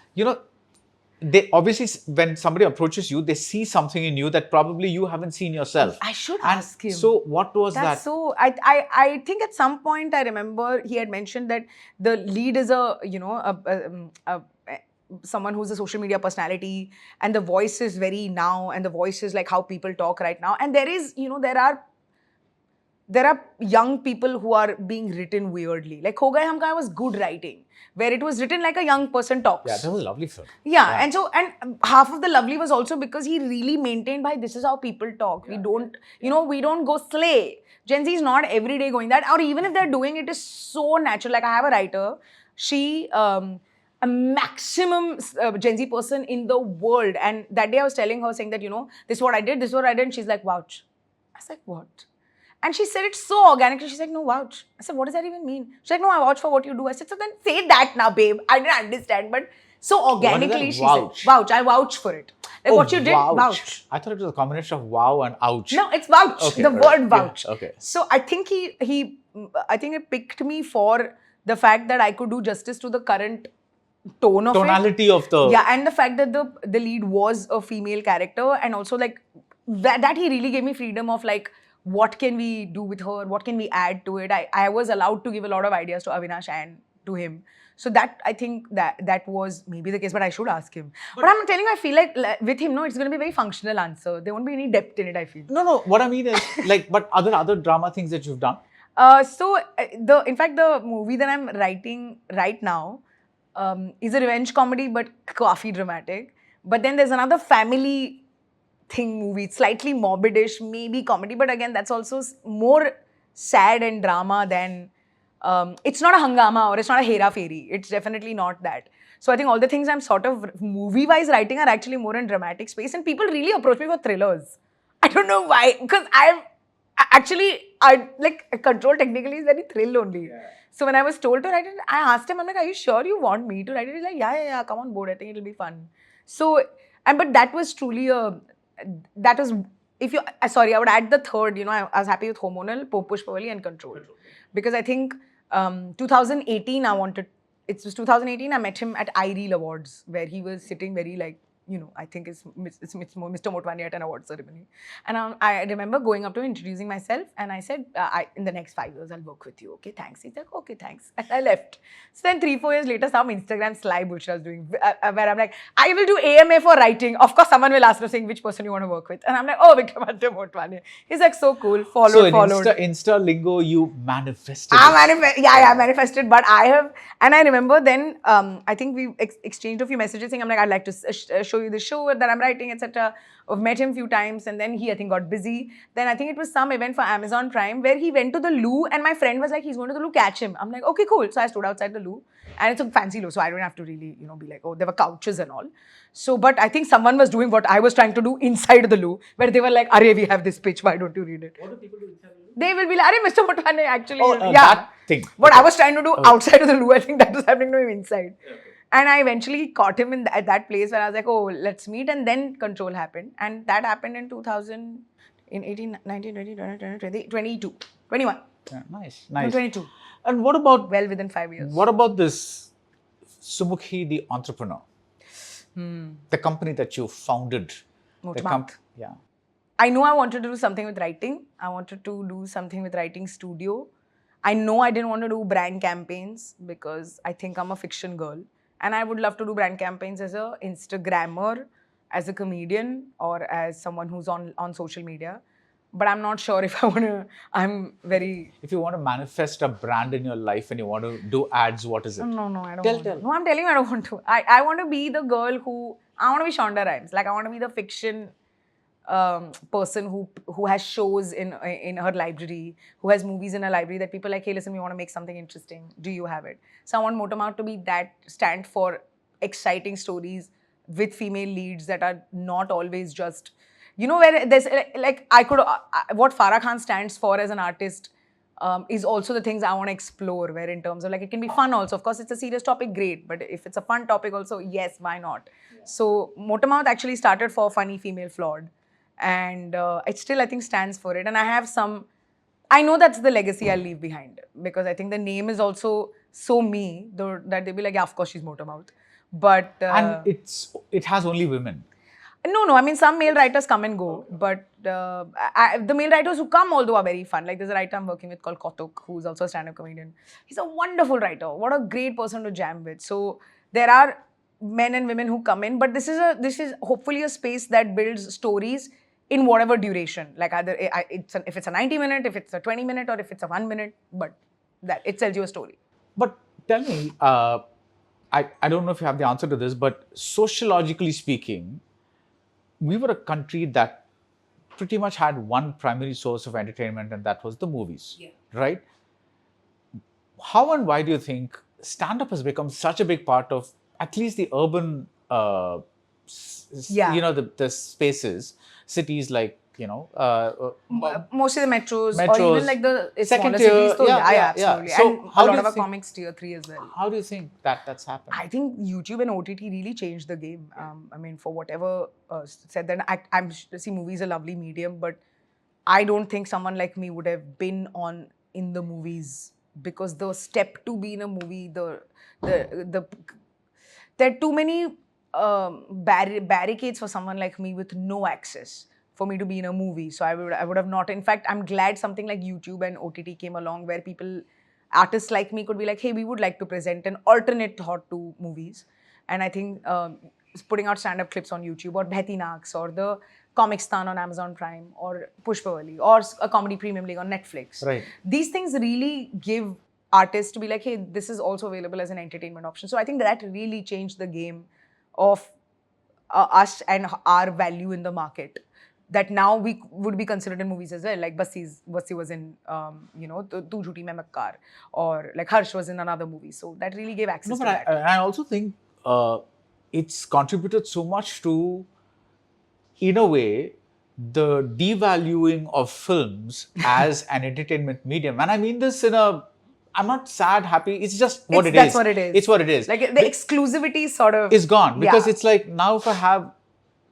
they obviously, when somebody approaches you, they see something in you that probably you haven't seen yourself. I should ask him. So what was that? So I think at some point I remember he had mentioned that the lead is someone who's a social media personality, and the voice is very now, and the voice is like how people talk right now. And there is, there are young people who are being written weirdly. Like Ho Gaye Hum Kahan was good writing, where it was written like a young person talks. Yeah, that was a lovely film. Yeah. And half of the lovely was also because he really maintained by this is how people talk. We don't, we don't go slay. Gen Z is not every day going that, or even if they're doing it, is so natural. Like I have a writer, she, a maximum Gen Z person in the world. And that day I was telling her, saying that, this is what I did, and she's like, vouch. I was like, what? And she said it so organically. She's like, no, vouch. I said, what does that even mean? She's like, no, I vouch for what you do. I said, so then say that now, babe. I didn't understand. But so organically, she said, vouch. I vouch for it. Like what you did, vouch. I thought it was a combination of wow and ouch. No, it's vouch. Okay, the word vouch. Yeah, okay. So I think I think it picked me for the fact that I could do justice to the current tonality of the... Yeah, and the fact that the lead was a female character, and also like that he really gave me freedom of like, what can we do with her? What can we add to it? I was allowed to give a lot of ideas to Avinash and to him. So that, I think that was maybe the case, but I should ask him. But I'm telling you, I feel like with him, no, it's going to be a very functional answer. There won't be any depth in it, I feel. No, what I mean is like, but other drama things that you've done? In fact, the movie that I'm writing right now is a revenge comedy, but kafi dramatic. But then there's another family thing movie, slightly morbidish, maybe comedy, but again, that's also more sad and drama than, it's not a hangama or it's not a hera fairy. It's definitely not that. So I think all the things I'm sort of movie-wise writing are actually more in dramatic space, and people really approach me for thrillers. I don't know why. Because I like Control technically is very thrill only. So when I was told to write it, I asked him, I'm like, are you sure you want me to write it? He's like, yeah, come on board. I think it'll be fun. So, but that was truly that was, if you, sorry, I would add the third, I was happy with Hoemonal, Pushpavali and Control. Because I think 2018, it was 2018, I met him at iReel Awards, where he was sitting very like, I think it's Mr. Motwani at an award ceremony. And I remember going up to him, introducing myself, and I said, in the next 5 years, I'll work with you. Okay, thanks. He's like, okay, thanks. And I left. So then 3-4 years later, some Instagram sly bullshit I was doing, where I'm like, I will do AMA for writing. Of course, someone will ask me saying which person you want to work with. And I'm like, oh, Vikram Motwani. He's like, so cool. Followed. So in Insta lingo, you manifested. I manifested, but I have, and I remember then, I think we exchanged a few messages saying, I'm like, I'd like to show you the show that I'm writing, etc. I've met him a few times, and then he, I think, got busy. Then I think it was some event for Amazon Prime where he went to the loo, and my friend was like, he's going to the loo, catch him. I'm like, okay, cool. So I stood outside the loo, and it's a fancy loo, so I don't have to really, be like, oh, there were couches and all. So, but I think someone was doing what I was trying to do inside the loo, where they were like, Arey, we have this pitch, why don't you read it? What do people do inside the loo? They will be like, Arey, Mr. Motwani, actually, that thing. What I was trying to do outside of the loo, I think that was happening to him inside. Okay. And I eventually caught him at that place where I was like, oh, let's meet. And then Control happened. And that happened in 2000, in 18, 19, 20, 21. 21. Yeah, nice. 22. And what about... Well, within 5 years. What about this Sumukhi, the entrepreneur? The company that you founded. Yeah. I know I wanted to do something with writing. I wanted to do something with writing studio. I know I didn't want to do brand campaigns because I think I'm a fiction girl. And I would love to do brand campaigns as an Instagrammer, as a comedian, or as someone who's on social media. But I'm not sure if I want to, If you want to manifest a brand in your life and you want to do ads, what is it? No, I don't want to. No, I'm telling you I don't want to. I want to be the girl I want to be Shonda Rhimes. Like, I want to be the fiction person who has shows in her library, who has movies in her library that people are like, hey, listen, we want to make something interesting. Do you have it? So I want Motormouth to be that stand for exciting stories with female leads that are not always just, where there's like what Farah Khan stands for as an artist is also the things I want to explore, where in terms of like, it can be fun also. Of course, it's a serious topic, great. But if it's a fun topic also, yes, why not? Yeah. So Motormouth actually started for funny female flawed. And it still, I think, stands for it. And I know that's the legacy I'll leave behind, because I think the name is also so me that they'll be like, yeah, of course she's Motormouth. But and it has only women. No. I mean, some male writers come and go, but the male writers who come, although, are very fun. Like, there's a writer I'm working with called Kautuk, who's also a stand-up comedian. He's a wonderful writer. What a great person to jam with. So there are men and women who come in, but this is hopefully a space that builds stories in whatever duration, like either if it's a 90-minute, if it's a 20-minute, or if it's a 1 minute, but that it tells you a story. But tell me, I don't know if you have the answer to this, but sociologically speaking, we were a country that pretty much had one primary source of entertainment, and that was the movies, right? How and why do you think stand-up has become such a big part of at least the urban, the spaces, cities like, mostly the metros, or even like the second smaller tier, cities. So absolutely. So and a lot of our comics tier 3 as well. How do you think that's happened? I think YouTube and OTT really changed the game. I mean, for whatever said that, I'm see, movies are a lovely medium, but I don't think someone like me would have been in the movies, because the step to be in a movie, there are too many barricades for someone like me with no access for me to be in a movie. So I would have not. In fact, I'm glad something like YouTube and OTT came along, where artists like me could be like, hey, we would like to present an alternate thought to movies. And I think putting out stand-up clips on YouTube, or Behti Naks, or the Comicstan on Amazon Prime, or Pushpavali, or a comedy premium league on Netflix. Right. These things really give artists to be like, hey, this is also available as an entertainment option. So I think that really changed the game of us and our value in the market. That now we would be considered in movies as well. Like Bassi was in, Tu Jhuti Main Makkar, or like Harsh was in another movie. So that really gave access to that. I also think it's contributed so much to, in a way, the devaluing of films as an entertainment medium. And I mean this in a, I'm not sad, happy. It's just what it is. That's what it is. It's what it is. Like the exclusivity sort of is gone because yeah. it's like now if I have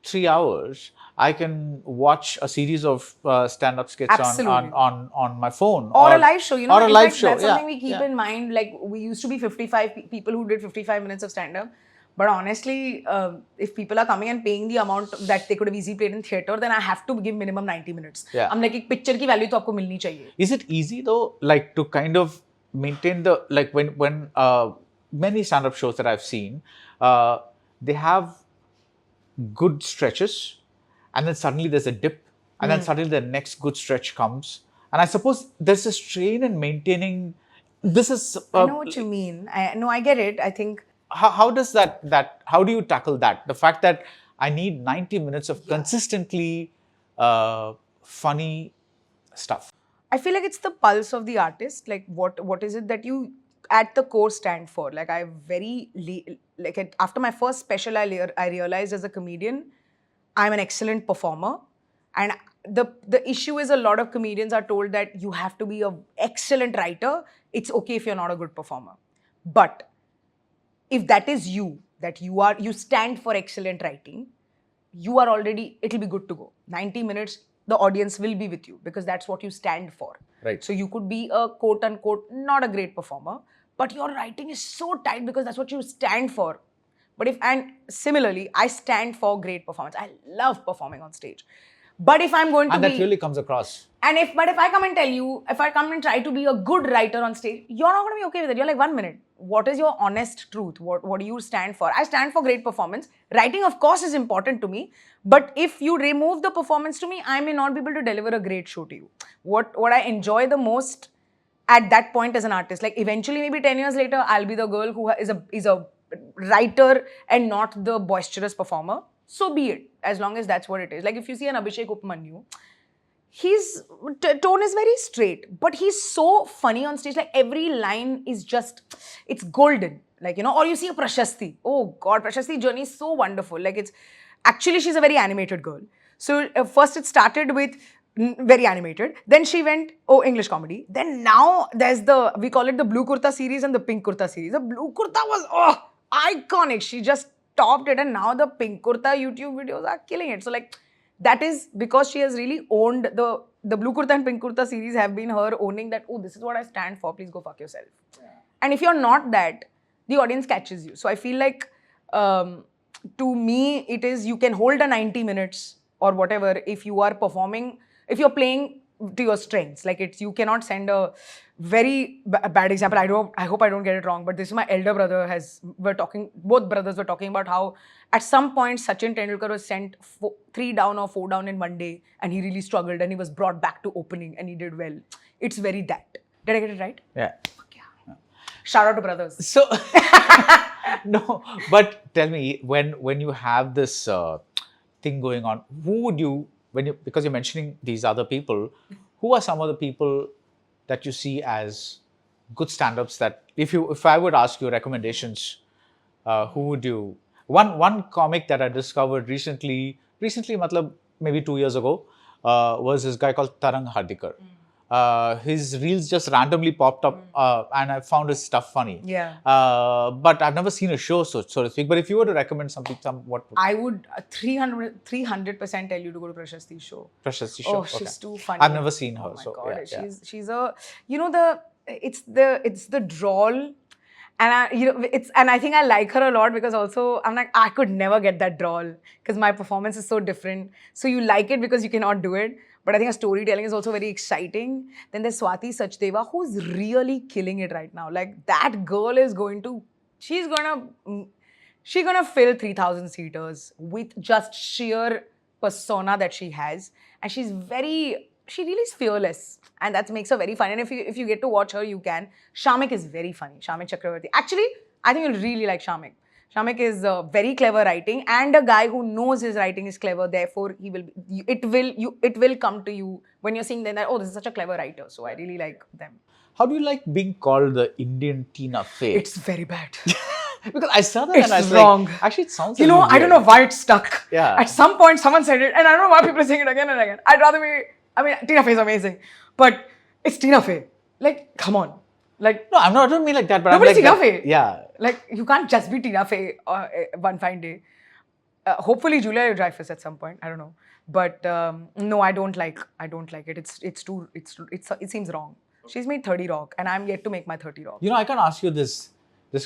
3 hours, I can watch a series of stand-up skits Absolutely. on my phone or a live show. You know, or a in live fact, show. That's something Yeah, we keep yeah. in mind. Like we used to be 55 people who did 55 minutes of stand-up. But honestly, if people are coming and paying the amount that they could have easily played in theatre, then I have to give minimum 90 minutes. Yeah. I'm like, एक picture की value तो आपको मिलनी चाहिए. Is it easy though, like to kind of maintain the, like when many stand-up shows that I've seen, they have good stretches, and then suddenly there's a dip, and then suddenly the next good stretch comes, and I suppose there's a strain in maintaining. This is I know what you mean. I get it. I think. how does that how do you tackle that? The fact that I need 90 minutes of consistently funny stuff. I feel like it's the pulse of the artist. Like what is it that you at the core stand for? Like after my first special, I realized as a comedian, I'm an excellent performer, and the issue is a lot of comedians are told that you have to be an excellent writer. It's okay if you're not a good performer, but if that is you, that you stand for excellent writing, you are already, it'll be good to go. 90 minutes, the audience will be with you because that's what you stand for. Right. So you could be a quote unquote not a great performer, but your writing is so tight because that's what you stand for. And similarly, I stand for great performance. I love performing on stage. But if I'm going to and that really comes across. And if I come and tell you, if I come and try to be a good writer on stage, you're not going to be okay with it. You're like, 1 minute. What is your honest truth? What do you stand for? I stand for great performance. Writing, of course, is important to me. But if you remove the performance to me, I may not be able to deliver a great show to you. What I enjoy the most at that point as an artist, like eventually maybe 10 years later, I'll be the girl who is a writer and not the boisterous performer. So be it, as long as that's what it is. Like if you see an Abhishek Upmanyu, his tone is very straight, but he's so funny on stage. Like every line is just, it's golden. Like, you know, or you see a Prashasti. Oh God, Prashasti journey is so wonderful. Like it's, actually she's a very animated girl. So first it started with very animated. Then she went, English comedy. Then now there's we call it the Blue Kurta series and the Pink Kurta series. The Blue Kurta was, iconic. She just topped it, and now the Pink Kurta YouTube videos are killing it. So like, that is because she has really owned the Blue Kurta and Pink Kurta series have been her owning that, this is what I stand for, please go fuck yourself. Yeah. And if you're not that, the audience catches you. So I feel like, to me, it is, you can hold a 90 minutes or whatever if you are performing, if you're playing to your strengths. Like it's, you cannot send a very bad example. I hope I don't get it wrong, but this is my elder brother both brothers were talking about how at some point Sachin Tendulkar was sent 3 down or 4 down in one day, and he really struggled, and he was brought back to opening and he did well. It's very that. Did I get it right? Yeah. Fuck yeah. Shout out to brothers. So, no, but tell me, when you have this thing going on, who would you, because you're mentioning these other people, who are some of the people that you see as good stand-ups that if I would ask you recommendations, who would you? One comic that I discovered recently, matlab maybe 2 years ago, was this guy called Tarang Hardikar. His reels just randomly popped up, and I found his stuff funny. Yeah. But I've never seen a show, so to speak. But if you were to recommend something, what? I would 300% tell you to go to Prashasthi's show. Prashasti show. Oh, she's too funny. I've never seen her. Oh my so God. yeah, She's a, you know, it's the drawl. And I think I like her a lot because also I'm like, I could never get that drawl because my performance is so different. So you like it because you cannot do it. But I think her storytelling is also very exciting. Then there's Swati Sachdeva, who's really killing it right now. Like that girl is she's gonna fill 3,000 seaters with just sheer persona that she has. And she really is fearless. And that makes her very funny. And if you get to watch her, you can. Shamik is very funny. Shamik Chakravarti. Actually, I think you'll really like Shamik. Shamik is very clever writing and a guy who knows his writing is clever. Therefore, it will come to you when you're seeing them that, this is such a clever writer. So I really like them. How do you like being called the Indian Tina Fey? It's very bad. Because I saw that It's and I was wrong. like, actually, it sounds. You a know, little I don't weird. know why it stuck. Yeah. At some point, someone said it, and I don't know why people are saying it again and again. I'd rather be. I mean, Tina Fey is amazing, but it's Tina Fey. Like, come on. Like, No, I don't mean like that, but no, I'm but like it's Tina that- Fey. Yeah. Like, you can't just be Tina Fey one fine day. Hopefully, Julia Dreyfus at some point. I don't know, but no, I don't like it. It seems wrong. She's made 30 Rock, and I'm yet to make my 30 Rock. You know, I can ask you this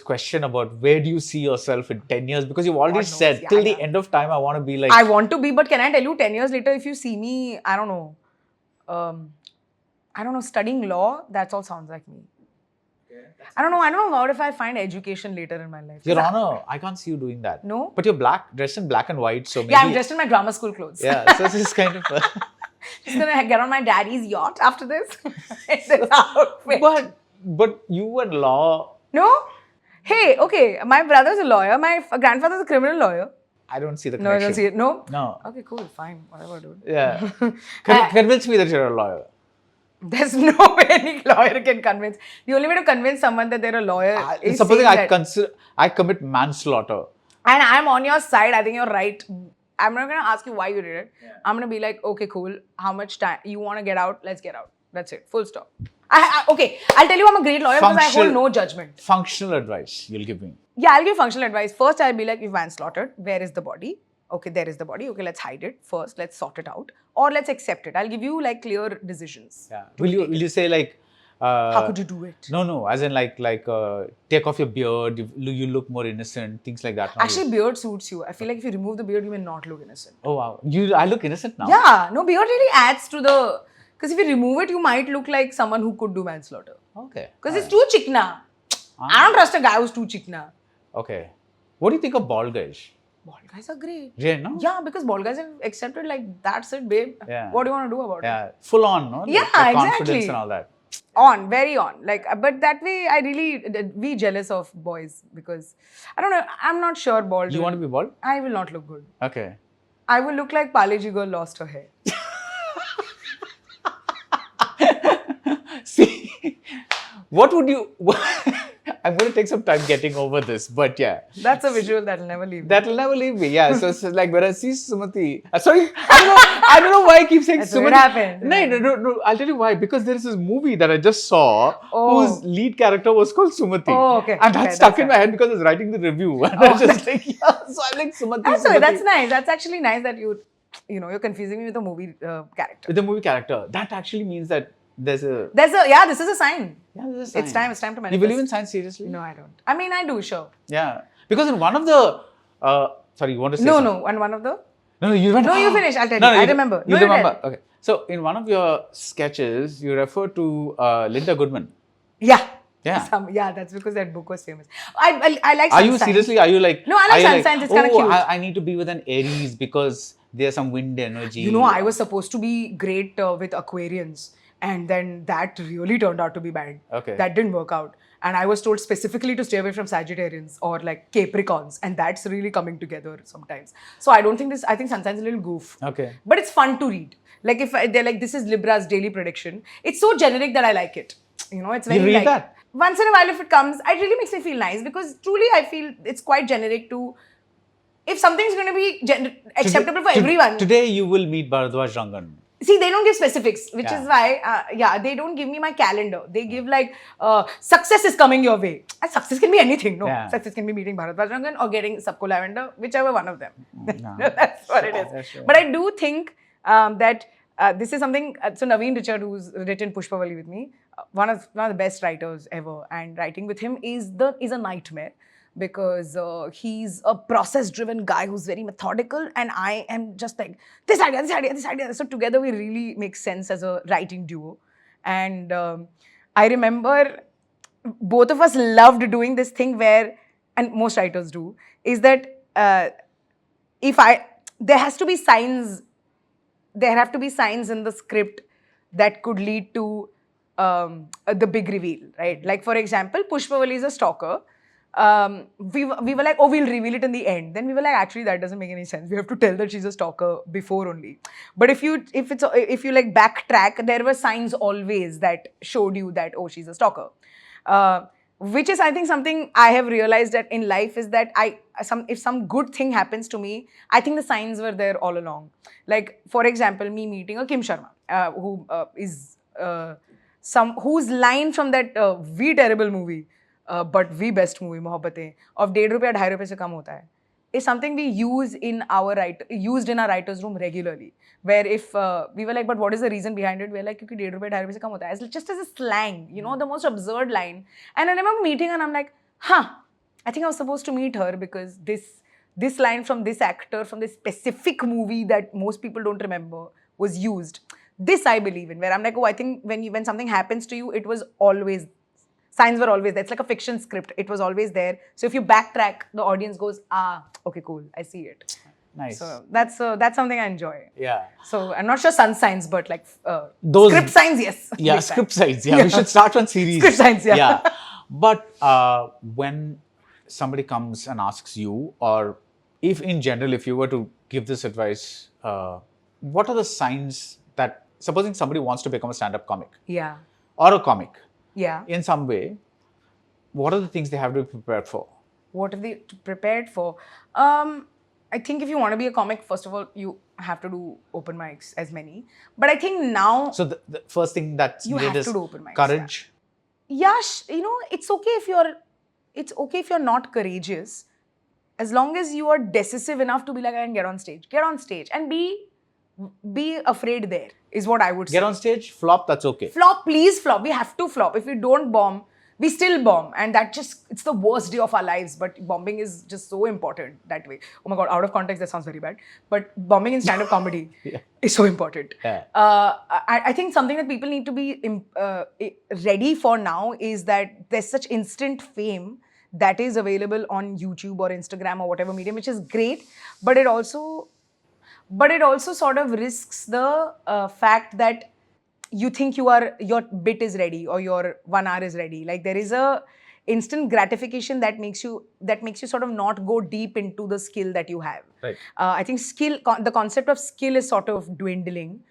question about where do you see yourself in 10 years? Because you've already God knows. said Yeah, till the yeah. end of time, I want to be like. I want to be, but can I tell you, 10 years later, if you see me, I don't know, studying law, that all sounds like me. I don't know what if I find education later in my life. Your Honor, I can't see you doing that. No? But you're dressed in black and white, so maybe. Yeah, I'm dressed in my grammar school clothes. Yeah, so this is kind of. Just gonna get on my daddy's yacht after this. In this outfit. But you and law, No? Hey, okay, my brother's a lawyer, my grandfather's a criminal lawyer. I don't see the No, I connection. don't see it. No? No. Okay, cool, fine, whatever, dude. Yeah. Convince me that you're a lawyer. There's no way any lawyer can convince. The only way to convince someone that they're a lawyer is Supposing saying I commit manslaughter. and I'm on your side, I think you're right. I'm not going to ask you why you did it. Yeah. I'm going to be like, okay, cool. How much time you want to get out? Let's get out. That's it. Full stop. Okay, I'll tell you I'm a great lawyer because I hold no judgment. Functional advice you'll give me. Yeah, I'll give functional advice. First, I'll be like, you've manslaughtered. Where is the body? Okay, there is the body. Okay, let's hide it. First, let's sort it out. Or let's accept it. I'll give you like clear decisions. Yeah. Will you say like... How could you do it? No. As in like take off your beard, you look more innocent, things like that. Actually, beard suits you. I feel like if you remove the beard, you may not look innocent. Oh wow, I look innocent now. Yeah, no, beard really adds to the. Because if you remove it, you might look like someone who could do manslaughter. Okay. Because it's too chikna. I don't trust a guy who's too chikna. Okay. What do you think of bald guys? Bald guys are great. Yeah, no? Yeah, because bald guys have accepted like that's it, babe. Yeah. What do you want to do about it? Yeah, full on, no? Yeah, the exactly. confidence and all that. On, very on. Like, but that way, I really be jealous of boys because I don't know. I'm not sure bald. You want to be bald? I will not look good. Okay. I will look like Paleji girl lost her hair. See, what would you... I'm going to take some time getting over this, but yeah. That's a visual that'll never leave me. That'll never leave me, yeah. So it's like when I see Sumati... sorry, I don't know why I keep saying That's Sumati. what happened. No, I'll tell you why. Because there is this movie that I just saw whose lead character was called Sumati. Oh, okay. And that Okay, stuck that's in my head because I was writing the review. And I was just like, yeah, so I'm like Sumati. That's nice. That's actually nice that you're confusing me with a movie character. With the movie character. That actually means that there's a... This is a sign. Yeah, there's a sign. It's time to manifest. You believe in science seriously? No, I don't. I mean, I do, sure. Yeah. Because in one of the... sorry, you want to say No, something? and one of the... No, you went... No, you finish. I'll tell No, you. I remember. You No, remember. Okay. So, in one of your sketches, you refer to Linda Goodman. Yeah. Yeah. That's because that book was famous. I like Are you Sun Signs. seriously? Are you like... No, I like are you Sun Signs. It's kind of cute. I need to be with an Aries because there's some wind energy. You know, I was supposed to be great with Aquarians. And then that really turned out to be bad. Okay. That didn't work out. And I was told specifically to stay away from Sagittarians or like Capricorns. And that's really coming together sometimes. So I think Sun Sign's a little goof. Okay. But it's fun to read. Like if they're like, this is Libra's daily prediction. It's so generic that I like it. You know, it's very You read like... that? Once in a while if it comes, it really makes me feel nice. Because truly I feel it's quite generic to... If something's going to be acceptable for everyone... Today you will meet Baradwaj Rangan. See, they don't give specifics, which is why, they don't give me my calendar. They give like, success is coming your way. And success can be anything, no? Yeah. Success can be meeting Baradwaj Rangan or getting Sabko Lavender, whichever one of them. No. That's what it is. That's But I do think that this is something, so Naveen Richard, who's written Pushpavali with me, one of the best writers ever. And writing with him is a nightmare. Because he's a process-driven guy who's very methodical and I am just like, this idea. So together we really make sense as a writing duo. And I remember both of us loved doing this thing where, and most writers do, is that there have to be signs in the script that could lead to the big reveal, right? Like for example, Pushpavali is a stalker. We were like, oh, we'll reveal it in the end. Then we were like, actually, that doesn't make any sense. We have to tell that she's a stalker before only. But if you like backtrack, there were signs always that showed you that, oh, she's a stalker. which is, I think, something I have realized that in life is that if some good thing happens to me, I think the signs were there all along. Like, for example, me meeting a Kim Sharma, who is whose line from that We Terrible movie, but We Best movie, Mohabbatein, of ₹1.5 ₹2.5 se kam hota hai, is something we used in our writer's room regularly. Where if we were like, but what is the reason behind it? We're like, क्योंकि ₹1.5 ₹2.5 se kam hota hai. It's just as a slang, you know, the most absurd line. And I remember meeting her and I'm like, I think I was supposed to meet her because this line from this actor, from this specific movie that most people don't remember, was used. This I believe in, where I'm like, oh, I think when something happens to you, it was always, signs were always there. It's like a fiction script. It was always there. So if you backtrack, the audience goes, okay, cool, I see it. Nice. So that's something I enjoy. Yeah. So I'm not sure sun signs, but like Those script signs, yes. Yeah, Big script time. signs. Yeah, we should start one series. Script signs, yeah. Yeah. But when somebody comes and asks you, or if in general, if you were to give this advice, what are the signs that, supposing somebody wants to become a stand-up comic, Yeah. or a comic, Yeah. in some way, what are the things they have to be prepared for? What have they prepared for? I think if you want to be a comic, first of all, you have to do open mics, as many. But I think now, So the first thing that's You needed have is to do open mics, courage. you know, it's okay if you're not courageous, as long as you are decisive enough to be like, I can get on stage and be afraid there, is what I would say. Get on stage, flop, that's okay. Flop, please flop. We have to flop. If we don't bomb, we still bomb. And it's the worst day of our lives. But bombing is just so important that way. Oh my God, out of context, that sounds very bad. But bombing in stand-up comedy is so important. Yeah. I think something that people need to be ready for now is that there's such instant fame that is available on YouTube or Instagram or whatever medium, which is great. But it also sort of risks the fact that you think your bit is ready or your 1 hour is ready. Like, there is a instant gratification that makes you sort of not go deep into the skill that you have. Right. I think the concept of skill is sort of dwindling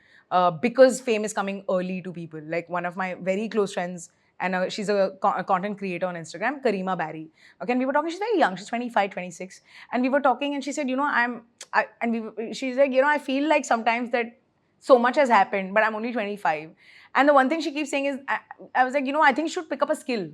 because fame is coming early to people. Like, one of my very close friends, and she's a content creator on Instagram, Karima Barry. Okay, and we were talking, she's very young, she's 25, 26. And we were talking and she said, you know, she's like, you know, I feel like sometimes that so much has happened, but I'm only 25. And the one thing she keeps saying is, I was like, you know, I think you should pick up a skill.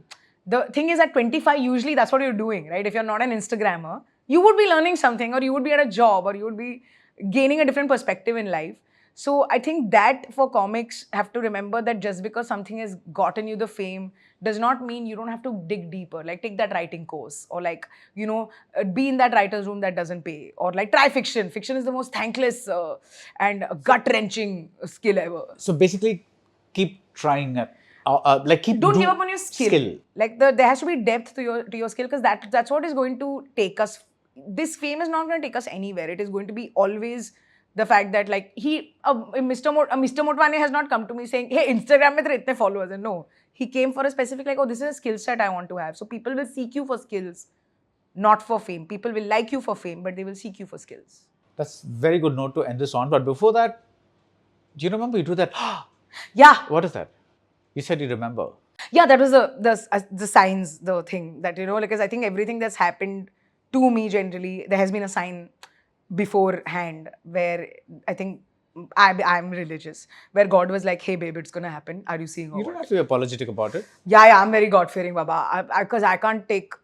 The thing is, at 25, usually that's what you're doing, right? If you're not an Instagrammer, you would be learning something, or you would be at a job, or you would be gaining a different perspective in life. So I think that for comics, have to remember that just because something has gotten you the fame does not mean you don't have to dig deeper. Like, take that writing course, or like, you know, be in that writer's room that doesn't pay, or like try fiction. Fiction is the most thankless and gut-wrenching skill ever. So basically, keep trying. Don't give up on your skill. Like, there has to be depth to your skill, because that's what is going to take us. This fame is not going to take us anywhere. It is going to be always the fact that, like, Mr. Motwane has not come to me saying, hey, Instagram mein tere itne followers. And no, he came for a specific, like, oh, this is a skill set I want to have. So people will seek you for skills, not for fame. People will like you for fame, but they will seek you for skills. That's a very good note to end this on. But before that, do you remember you do that? Yeah. What is that? You said you remember. Yeah, that was the signs, the thing that, you know, because I think everything that's happened to me generally, there has been a sign beforehand where I think I'm religious, where God was like, hey babe, it's gonna happen. Are you seeing? You don't have to be apologetic about it. Yeah, I'm very God-fearing, Baba. Because I can't take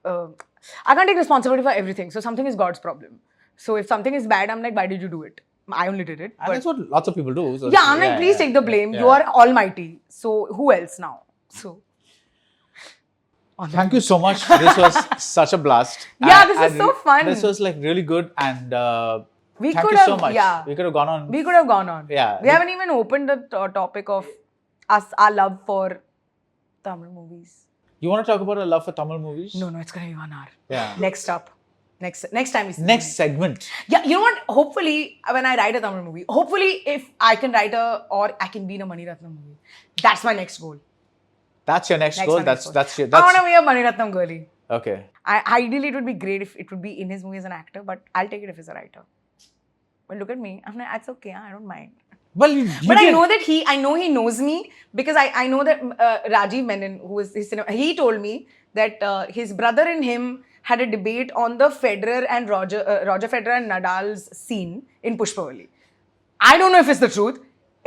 responsibility for everything. So something is God's problem. So if something is bad, I'm like, why did you do it? I only did it. And that's what lots of people do. So yeah, I'm like, please take the blame. Yeah. You are almighty. So who else now? So. Thank you so much. This was such a blast. Yeah, this is so fun. This was like really good, and we thank could you have, so much. Yeah. We could have gone on. We could have gone on. Yeah. We haven't even opened the topic of our love for Tamil movies. You want to talk about a love for Tamil movies? No, it's gonna be 1 hour. Yeah. Next up. Next time we see. Next segment. Yeah, you know what? Hopefully, when I write a Tamil movie, if I can write or I can be in a Mani Ratnam movie, that's my next goal. That's your next goal. That's I want to be a Mani Ratnam girlie. Okay. Ideally, it would be great if it would be in his movie as an actor, but I'll take it if he's a writer. But look at me. I'm like, it's okay. I don't mind. Well, I know that he knows me, because I know that Rajiv Menon, who is his cinema, he told me that his brother and him had a debate on the Federer and Roger Federer and Nadal's scene in Pushpavali. I don't know if it's the truth.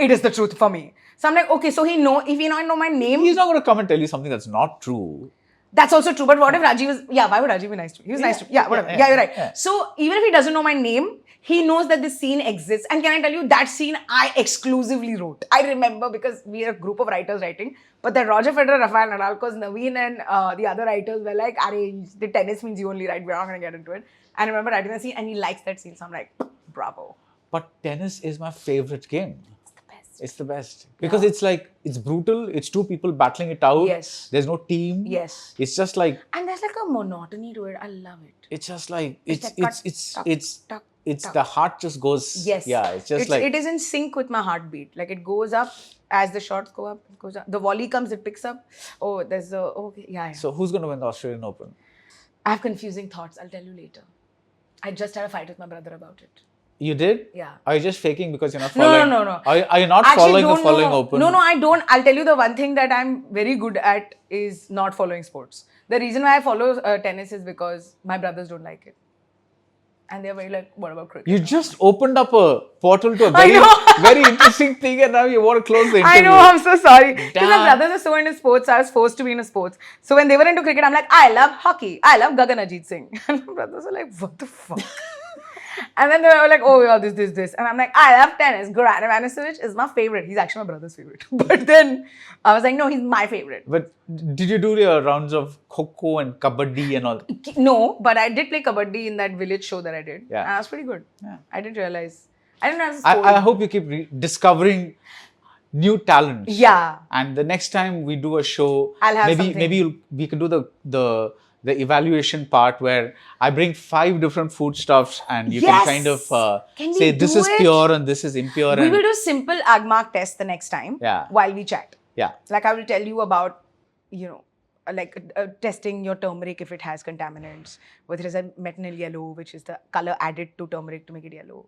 It is the truth for me. So I'm like, okay, so if he not know my name, He's not going to come and tell you something that's not true. that's also true. But what if Rajiv was, why would Rajiv be nice to me? He was nice to me. Yeah, whatever. Yeah, you're right. Yeah. So even if he doesn't know my name, he knows that this scene exists. And can I tell you, that scene I exclusively wrote. I remember because we are a group of writers writing. But that Roger Federer, Rafael Nadal, because Naveen and the other writers were like, the tennis means you only write. We're not going to get into it. And I remember writing the scene and he likes that scene. So I'm like, bravo. But tennis is my favorite game. It's the best. It's the best. Because it's like, it's brutal. It's two people battling it out. Yes. There's no team. Yes. It's just like, And there's like a monotony to it. I love it. it's just like, Tuck. the heart just goes. Yes. Yeah, it's just like. It is in sync with my heartbeat. Like it goes up as the shots go up, it goes up. The volley comes, it picks up. Oh, there's the, okay, yeah. So who's going to win the Australian Open? I have confusing thoughts. I'll tell you later. I just had a fight with my brother about it. You did? Yeah. Are you just faking because you're not following? No. Are you not Actually, following the following Open? No, I don't. I'll tell you the one thing that I'm very good at is not following sports. The reason why I follow tennis is because my brothers don't like it. And they're very like, what about cricket? You just opened up a portal to a very, very interesting thing and now you want to close the interview. I know, I'm so sorry. Because Damn. my brothers are so into sports, I was forced to be into sports. So when they were into cricket, I'm like, I love hockey. I love Gagan Ajit Singh. And my brothers are like, what the fuck? And then they were like, oh, yeah, this. And I'm like, I love tennis. Goran Ivanisevic is my favorite. He's actually my brother's favorite. But then I was like, no, he's my favorite. But did you do your rounds of Kho and Kabaddi and all? No, but I did play Kabaddi in that village show that I did. Yeah. And I was pretty good. Yeah. I didn't realize. I didn't know I hope you keep discovering new talents. Yeah. And the next time we do a show, I'll have something. we can do the evaluation part where I bring 5 different foodstuffs and you Yes! can kind of Can we say this do is it? pure and this is impure. We and will do simple Agmark test the next time while we chat. Yeah. Like I will tell you about, testing your turmeric if it has contaminants, whether it is a methanol yellow, which is the color added to turmeric to make it yellow.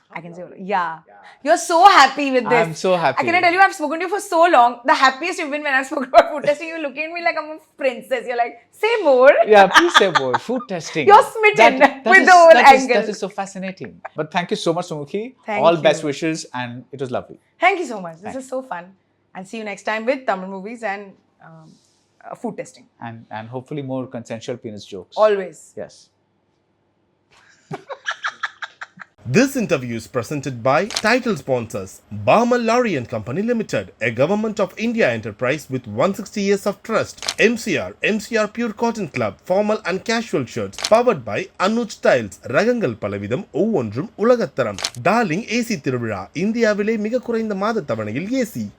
I can say, yeah. You're so happy with this. I'm so happy. I can tell you, I've spoken to you for so long. The happiest you've been when I've spoken about food testing. You're looking at me like I'm a princess. You're like, say more. Yeah, please say more. Food testing. You're smitten with is, the whole that is- angle. that is so fascinating. But thank you so much, Sumukhi. Thank All you. best wishes and it was lovely. Thank you so much. This is so fun. And see you next time with Tamil movies and food testing. And hopefully more consensual penis jokes. Always. Yes. This interview is presented by title sponsors Balmer, Lawrie and Company Limited, a Government of India enterprise with 160 years of trust. MCR Pure Cotton Club, formal and casual shirts, powered by Anuj Styles, Ragangal Palavidam, Ovondrum Ulagattaram. Darling AC Tiruvizha, இந்தியாவிலே மிக குறைந்த மாத தவணையில் AC.